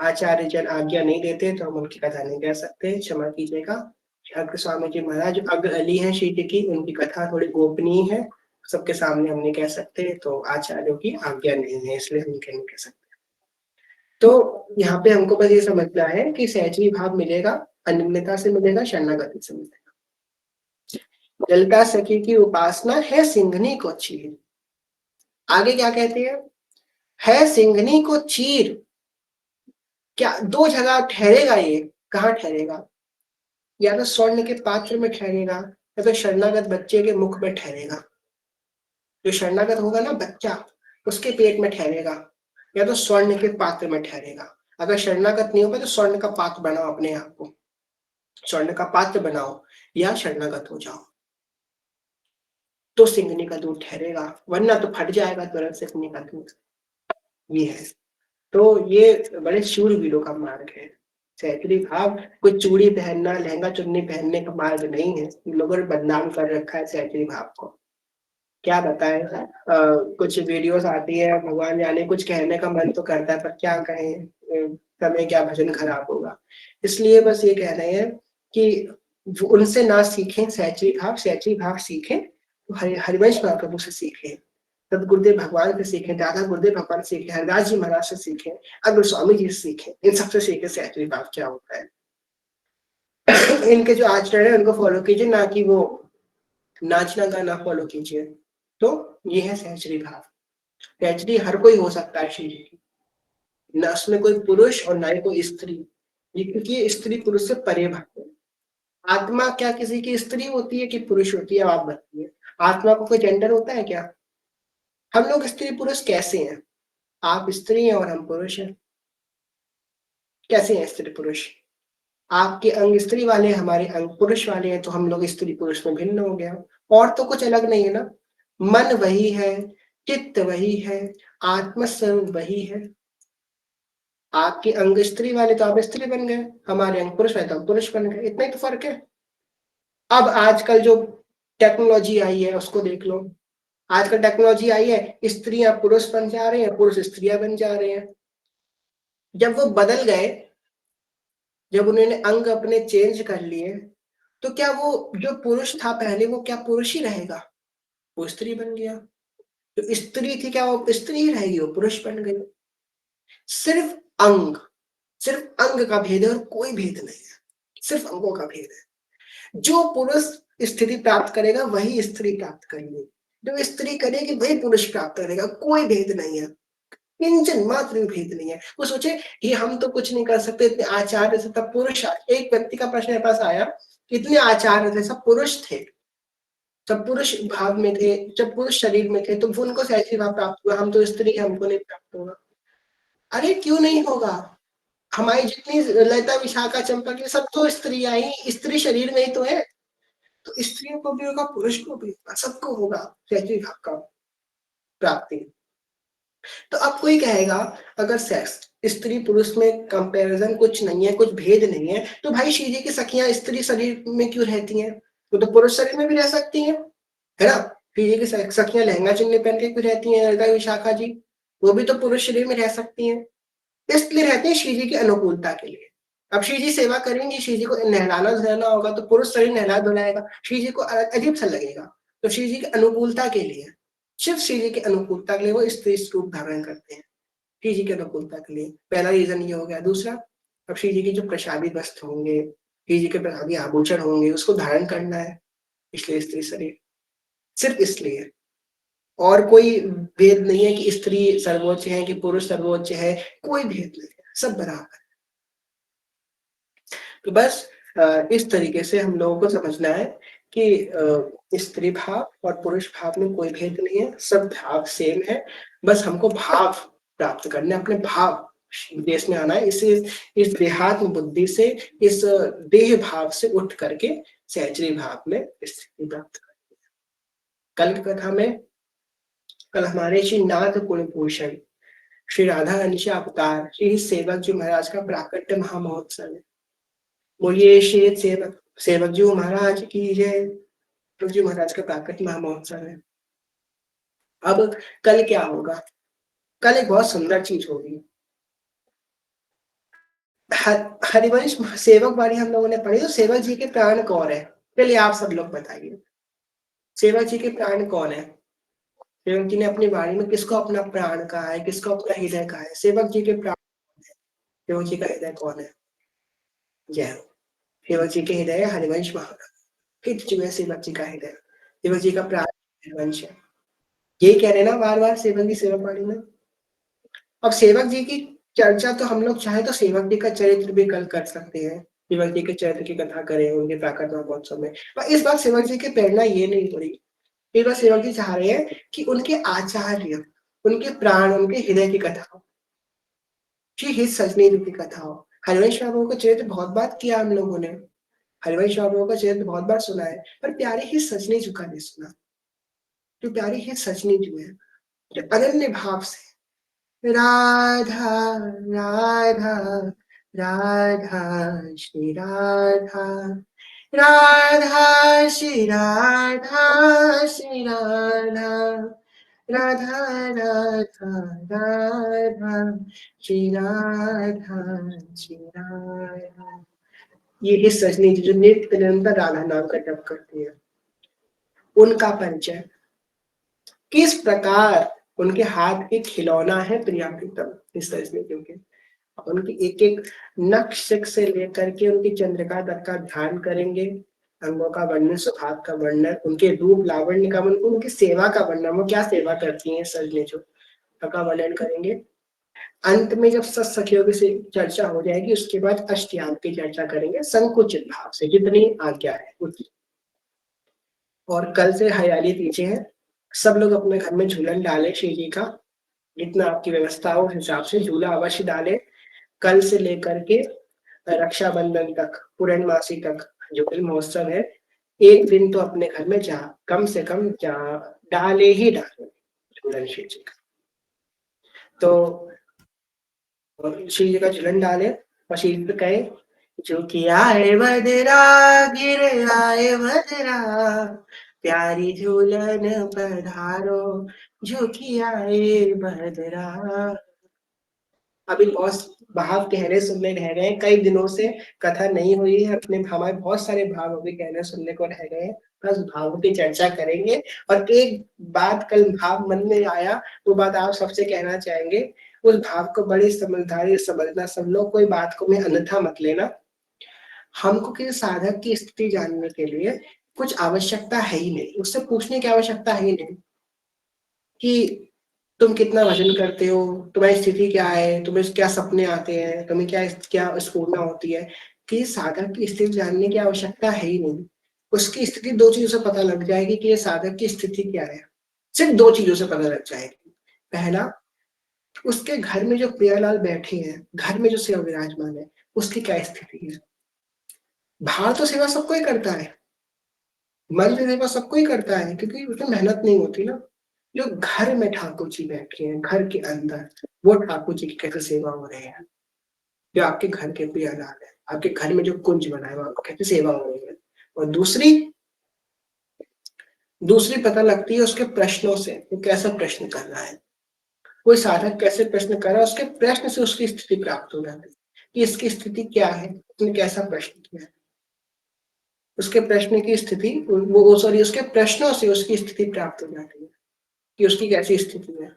आचार्य जन आज्ञा नहीं देते तो हम उनकी कथा नहीं कह सकते, क्षमा कीजिएगा। अग्र स्वामी जी महाराज अग्र अली हैं श्री जी की, उनकी कथा थोड़ी गोपनीय है, सबके सामने हम नहीं कह सकते, तो आचार्यों की आज्ञा नहीं है, इसलिए हम नहीं कह सकते। तो यहाँ पे हमको बस ये समझना है कि सहचरी भाव मिलेगा, अनिम्नता से मिलेगा, शरणागति से मिलेगा। ललिता सखी की उपासना है सिंघनी को चीर, आगे क्या कहते हैं, है सिंघनी को चीर, क्या दो जगह ठहरेगा ये, कहाँ ठहरेगा? या तो स्वर्ण के पात्र में ठहरेगा, या तो शरणागत बच्चे के मुख में ठहरेगा। जो शरणागत होगा ना बच्चा, उसके पेट में ठहरेगा, या तो स्वर्ण के पात्र में ठहरेगा। अगर शरणागत नहीं होगा तो स्वर्ण का पात्र बनाओ अपने आप को, स्वर्ण का पात्र बनाओ या शरणागत हो जाओ, तो सिंघनी का दूध ठहरेगा, वरना तो फट जाएगा तुरंत सिंघनी का दूध। ये है, तो ये बड़े शूरवीरों का मार्ग है। सहचरी भाव कोई चूड़ी पहनना, लहंगा चुन्नी पहनने का मार्ग नहीं है, लोगों ने बदनाम कर रखा है सहचरी भाव को। क्या बताएं, कुछ वीडियोस आती है, भगवान जाने, कुछ कहने का मन तो करता है, पर क्या कहें, समय क्या भजन खराब होगा। इसलिए बस ये कह रहे हैं कि उनसे ना सीखें सहचरी भाव सीखें तो हरिवंश महाप्रभु से सीखें, तब गुरुदेव भगवान से सीखें, दादा गुरुदेव भगवान से सीखें, हरिदास जी महाराज से सीखें, अग्र स्वामी जी से सीखें, इन सबसे सीखें सहचरी भाव क्या होता है। इनके जो आचरण है उनको फॉलो कीजिए, ना कि वो नाचना गाना फॉलो कीजिए। तो ये है सहचरी भाव। सहचरी हर कोई हो सकता है श्री जी की, न उसमें कोई पुरुष और ना ही कोई स्त्री, क्योंकि स्त्री पुरुष से परे भाग है। आत्मा क्या किसी की स्त्री होती है कि पुरुष होती है, आप बताइए, आत्मा को कोई जेंडर होता है क्या? हम लोग स्त्री पुरुष कैसे हैं? आप स्त्री हैं और हम पुरुष हैं, कैसे हैं स्त्री पुरुष? आपके अंग स्त्री वाले, हमारे अंग पुरुष वाले हैं, तो हम लोग स्त्री पुरुष में भिन्न हो गया, और तो कुछ अलग नहीं है ना। मन वही है, चित्त वही है, आत्मस्वरूप वही है। आपके अंग स्त्री वाले तो आप स्त्री बन गए, हमारे अंग पुरुष वाले तो हम पुरुष बन गए, इतना ही तो फर्क है। अब आजकल जो टेक्नोलॉजी आई है उसको देख लो, आजकल टेक्नोलॉजी आई है, स्त्रियां पुरुष बन जा रहे हैं, पुरुष स्त्रियां बन जा रहे हैं। जब वो बदल गए, जब उन्होंने अंग अपने चेंज कर लिए, तो क्या वो जो पुरुष था पहले वो क्या पुरुष ही रहेगा? वो स्त्री बन गया। जो स्त्री थी क्या वो स्त्री ही रहेगी? वो पुरुष बन गई। सिर्फ अंग, सिर्फ अंग का भेद है और कोई भेद नहीं है, सिर्फ अंगों का भेद है। जो पुरुष स्थिति प्राप्त करेगा वही स्त्री प्राप्त करेगी, जो स्त्री करेगी वही पुरुष प्राप्त करेगा, कोई भेद नहीं है, किंचन मात्र भी भेद नहीं है। वो सोचे कि हम तो कुछ नहीं कर सकते, इतने आचार्य थे, तब पुरुष एक व्यक्ति का प्रश्न मेरे पास आया, इतने आचार्य थे, सब पुरुष थे, सब पुरुष भाव में थे, जब पुरुष शरीर में थे, तो उनको सहज भाव प्राप्त हुआ, हम तो स्त्री, हमको नहीं प्राप्त होगा। अरे क्यों नहीं होगा? हमारी जितनी ललिता, विशाखा, चंपा की सब तो स्त्रियां ही, स्त्री शरीर में ही तो है, तो स्त्रियों को भी होगा, पुरुष को भी होगा, सबको होगा सहज भाव का प्राप्ति। तो अब कोई कहेगा अगर सेक्स स्त्री पुरुष में कंपैरिजन कुछ नहीं है, कुछ भेद नहीं है, तो भाई श्री जी की सखियां स्त्री शरीर में क्यों रहती हैं? वो तो पुरुष शरीर में भी रह सकती हैं, है ना? श्री जी की सखियां लहंगा चुन्नी पहन के क्यों रहती हैं? ललिता, विशाखा जी, वो भी तो पुरुष शरीर में रह सकती हैं, इसलिए रहते हैं श्री जी की अनुकूलता के लिए। अब श्री जी सेवा करेंगी, श्री जी को नहलाना धुलाना होगा, तो पुरुष शरीर नहला धुलाएगा, श्री जी को अजीब सा लगेगा, तो श्री जी की अनुकूलता के लिए, शिव श्री जी की अनुकूलता के लिए वो स्त्री रूप धारण करते हैं, श्री जी की अनुकूलता के लिए। पहला रीजन ये हो गया। दूसरा, अब श्री जी के जो प्रसादी वस्त्र होंगे, श्री जी के प्रसादी आभूषण होंगे, उसको धारण करना है, इसलिए स्त्री शरीर, सिर्फ इसलिए, और कोई भेद नहीं है कि स्त्री सर्वोच्च है कि पुरुष सर्वोच्च है, कोई भेद नहीं है, सब बराबर। तो बस इस तरीके से हम लोगों को समझना है कि स्त्री भाव और पुरुष भाव में कोई भेद नहीं है, सब भाव सेम है, बस हमको भाव प्राप्त करना है, अपने भाव देश में आना है, इस देहात्म बुद्धि से, इस देह भाव से उठ करके सहचरी भाव में स्थिति प्राप्त करनी है। कल की कथा में, कल हमारे श्री नाथ कुलभूषण श्री राधा अंश अवतार श्री सेवक जी महाराज का प्राकट्य महामहोत्सव है। बोलिए श्री सेवक सेवक जी महाराज की जय। सेवक जी महाराज का प्राकट्य महामहोत्सव है। अब कल क्या होगा? कल एक बहुत सुंदर चीज होगी। हरिवंश सेवक वाणी हम लोगों ने पढ़ी, तो सेवक जी के प्राण कौन है? चलिए आप सब लोग बताइए, सेवक जी के प्राण कौन है? सेवक जी ने अपनी वाणी में किसको अपना प्राण कहा है, किसको अपना हृदय कहा है? सेवक जी के प्राण, सेवक जी का हृदय कौन है? जय हो। सेवक जी के हृदय हरिवंश महाराज, हित जो है सेवक जी का हृदय, सेवक जी का प्राण हरिवंश है, यही कह रहे हैं ना बार बार सेवक जी सेवक वाणी में। अब सेवक जी की चर्चा तो हम लोग चाहे तो सेवक जी का चरित्र भी कल कर सकते हैं, सेवक जी के चरित्र की कथा करें उनके प्राकट्य महोत्सव में, पर इस बार सेवक जी की प्रेरणा ये नहीं पड़ी। इस बार सेवक जी चाह रहे हैं कि उनके आचार्य, उनके प्राण, उनके हृदय की कथा हो, श्री हित सजनी जी की कथा हो। हरिवंश बाबू का चरित्र बहुत बार किया हम लोगों ने, हरिवंश बाबू का चरित्र बहुत बार सुना है, पर प्यारे ही सजनी जी का नहीं सुना। जो प्यारी ही सजनी जी है, जो अनन्य भाव से राधा राधा राधा श्री राधा, राधा श्री राधा श्री राधा, राधा राधा राधा श्री राधा श्री राधा। ये ही सजनी जो नित्य निरंतर राधा नाम का जप करती है, उनका परिचय, किस प्रकार उनके हाथ के खिलौना है प्रिया प्रीतम इस सजनी, क्योंकि उनकी एक एक नक्श से लेकर के उनकी चंद्रिका तक का ध्यान करेंगे, अंगों का वर्णन, स्वभाव का वर्णन, उनके रूप लावण्य का वर्णन, उनकी सेवा का वर्णन, वो क्या सेवा करती हैं सजने जो का वर्णन करेंगे। अंत में जब सत सखियों की चर्चा हो जाएगी, उसके बाद अष्टयाम की चर्चा करेंगे संकुचित भाव से, जितनी आज्ञा है उतनी। और कल से हरियाली पीछे है, सब लोग अपने घर में झूलन डाले श्री जी का, जितना आपकी व्यवस्था हो उस हिसाब से झूला अवश्य डाले। कल से लेकर के रक्षाबंधन तक, पूर्णमासी तक जो फिल्म महोत्सव है, एक दिन तो अपने घर में जा, कम से कम जा डाले ही डाले झूलन श्री जी का। तो श्री जी का झूलन डाले और श्री जी कहे जो कि आए बदरा गिर आए बदरा, प्यारी झूलन पधारो जो कि आए बदरा। अभी बहुत भाव कहने सुनने रह गए, कई दिनों से कथा नहीं हुई है, अपने हमारे बहुत सारे भाव अभी कहने सुनने को रह गए हैं, बस भावों की चर्चा करेंगे। और एक बात कल भाव मन में आया, वो बात आप सबसे कहना चाहेंगे, उस भाव को बड़ी समझदारी समझना, सब लोग कोई बात को में अन्यथा मत लेना। हमको किसी साधक की स्थिति जानने के लिए कुछ आवश्यकता है ही नहीं, उससे पूछने की आवश्यकता है ही नहीं, कि तुम कितना वजन करते हो, तुम्हारी स्थिति क्या है, तुम्हें क्या सपने आते हैं, तुम्हें क्या क्या स्फूर्णा होती है, कि साधक की स्थिति जानने की आवश्यकता है ही नहीं। उसकी स्थिति दो चीजों से पता लग जाएगी कि ये साधक की स्थिति क्या है। सिर्फ दो चीजों से पता लग जाएगी। पहला, उसके घर में जो प्रियालाल बैठे हैं, घर में जो सेवा विराजमान है, उसकी क्या स्थिति है। बाहर तो सेवा सबको ही करता है, मन से सेवा सबको ही करता है, क्योंकि उसमें मेहनत नहीं होती ना। जो घर में ठाकुर जी बैठे हैं, घर के अंदर, वो ठाकुर जी की कैसे सेवा हो रही है। जो आपके घर के प्रियालाल है, आपके घर में जो कुंज बना है, वहां कैसे सेवा हो रही है। और दूसरी दूसरी पता लगती है उसके प्रश्नों से, वो कैसा प्रश्न कर रहा है। कोई साधक कैसे प्रश्न कर रहा है, उसके प्रश्न से उसकी स्थिति प्राप्त हो जाती है कि इसकी स्थिति क्या है, उसने कैसा प्रश्न किया है। उसके प्रश्न की स्थिति, वो सॉरी, उसके प्रश्नों से उसकी स्थिति प्राप्त हो जाती है कि उसकी कैसी स्थिति है,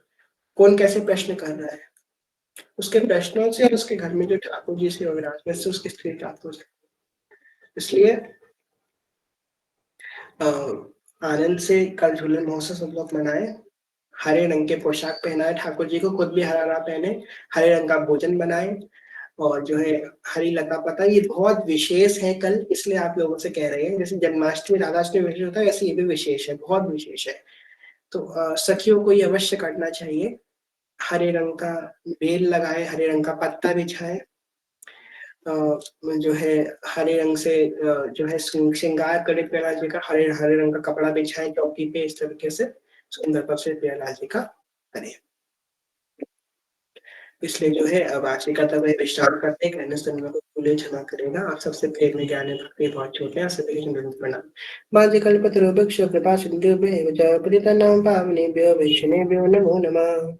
कौन कैसे प्रश्न कर रहा है। उसके प्रश्नों से और उसके घर में जो ठाकुर जी से विराजमान से उसकी स्थिति प्राप्त हो सकती है। इसलिए आनंद से कल झूलन महोत्सव सब लोग मनाए। हरे रंग के पोशाक पहनाए ठाकुर जी को, खुद भी हरा हरा पहने, हरे रंग का भोजन बनाए, और जो है हरी लता पता, ये बहुत विशेष है कल, इसलिए आप लोगों से कह रहे हैं। जैसे जन्माष्टमी राधाष्टमी विशेष होता है, वैसे ये भी विशेष है, बहुत विशेष है। तो सखियों को ये अवश्य करना चाहिए। हरे रंग का बेल लगाए, हरे रंग का पत्ता बिछाए, जो है हरे रंग से जो है श्रृंगार करे प्याला जी का, हरे हरे रंग का कपड़ा बिछाए चौकी पे, इस तरीके से सुंदर से प्याला जी का करे। इसलिए जो है अब आज का तब विश्राम करते, कहने से को भूले क्षमा करेगा। आप सबसे प्रेम में ज्ञान भक्ति बहुत छोटे हैं, सभी प्रणाम। बाल्य कल्पतरुभ्यश्च कृपा सिन्धुभ्येव च पतितानां पावनेभ्यो वैष्णवेभ्यो नमो नमः।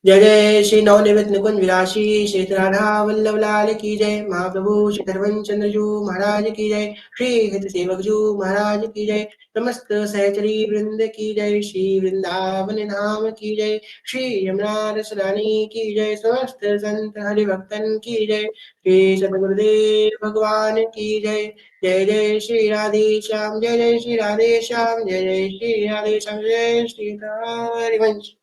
जय जय श्री नवनिमित निकुंज विलासी श्री राधा वल्लभ लाल की जय। महाप्रभु श्री धर्मन चंद्र जू महाराज की जय। श्री हित सेवक जू महाराज की जय। समस्त सहचरी वृंद की जय। श्री वृंदावन धाम की जय। श्री यमुना रसरानी की जय। समस्त संत हरिभक्तन की जय। श्री सदगुरुदेव भगवान की जय। जय जय श्री राधे श्याम, जय जय श्री राधे श्याम, जय जय श्री राधे श्याम, जय श्री हरिवंश।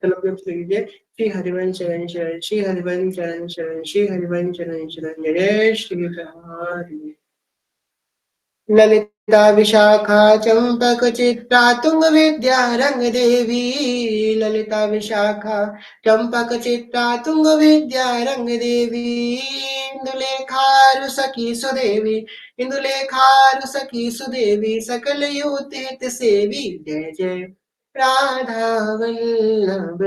श्री हरिवंश शरण शरण, श्री हरिवंश शरण शरण, श्री हरिवंश शरण शरण, जय श्री हरि। ललिता विशाखा चंपक चित्रा तुंग विद्या रंग देवी। ललिता विशाखा चंपक चित्रा तुंग विद्या रंग देवी। इंदुलेखारु सखी सुदेवी, इंदुलेखारु सखी सुदेवी, सकल युति हित सेवी। जय जय राधा वल्लभ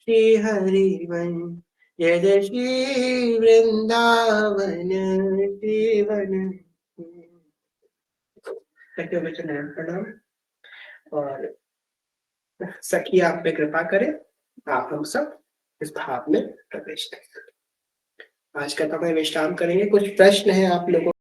श्री हरिवंश, जय जय श्री वृंदावन जीवन। सखियों में चरण प्रणाम। और सखी आप पे कृपा करें, आप हम सब इस भाव में प्रवेश करें। आज का समय विश्राम करेंगे। कुछ प्रश्न है आप लोगों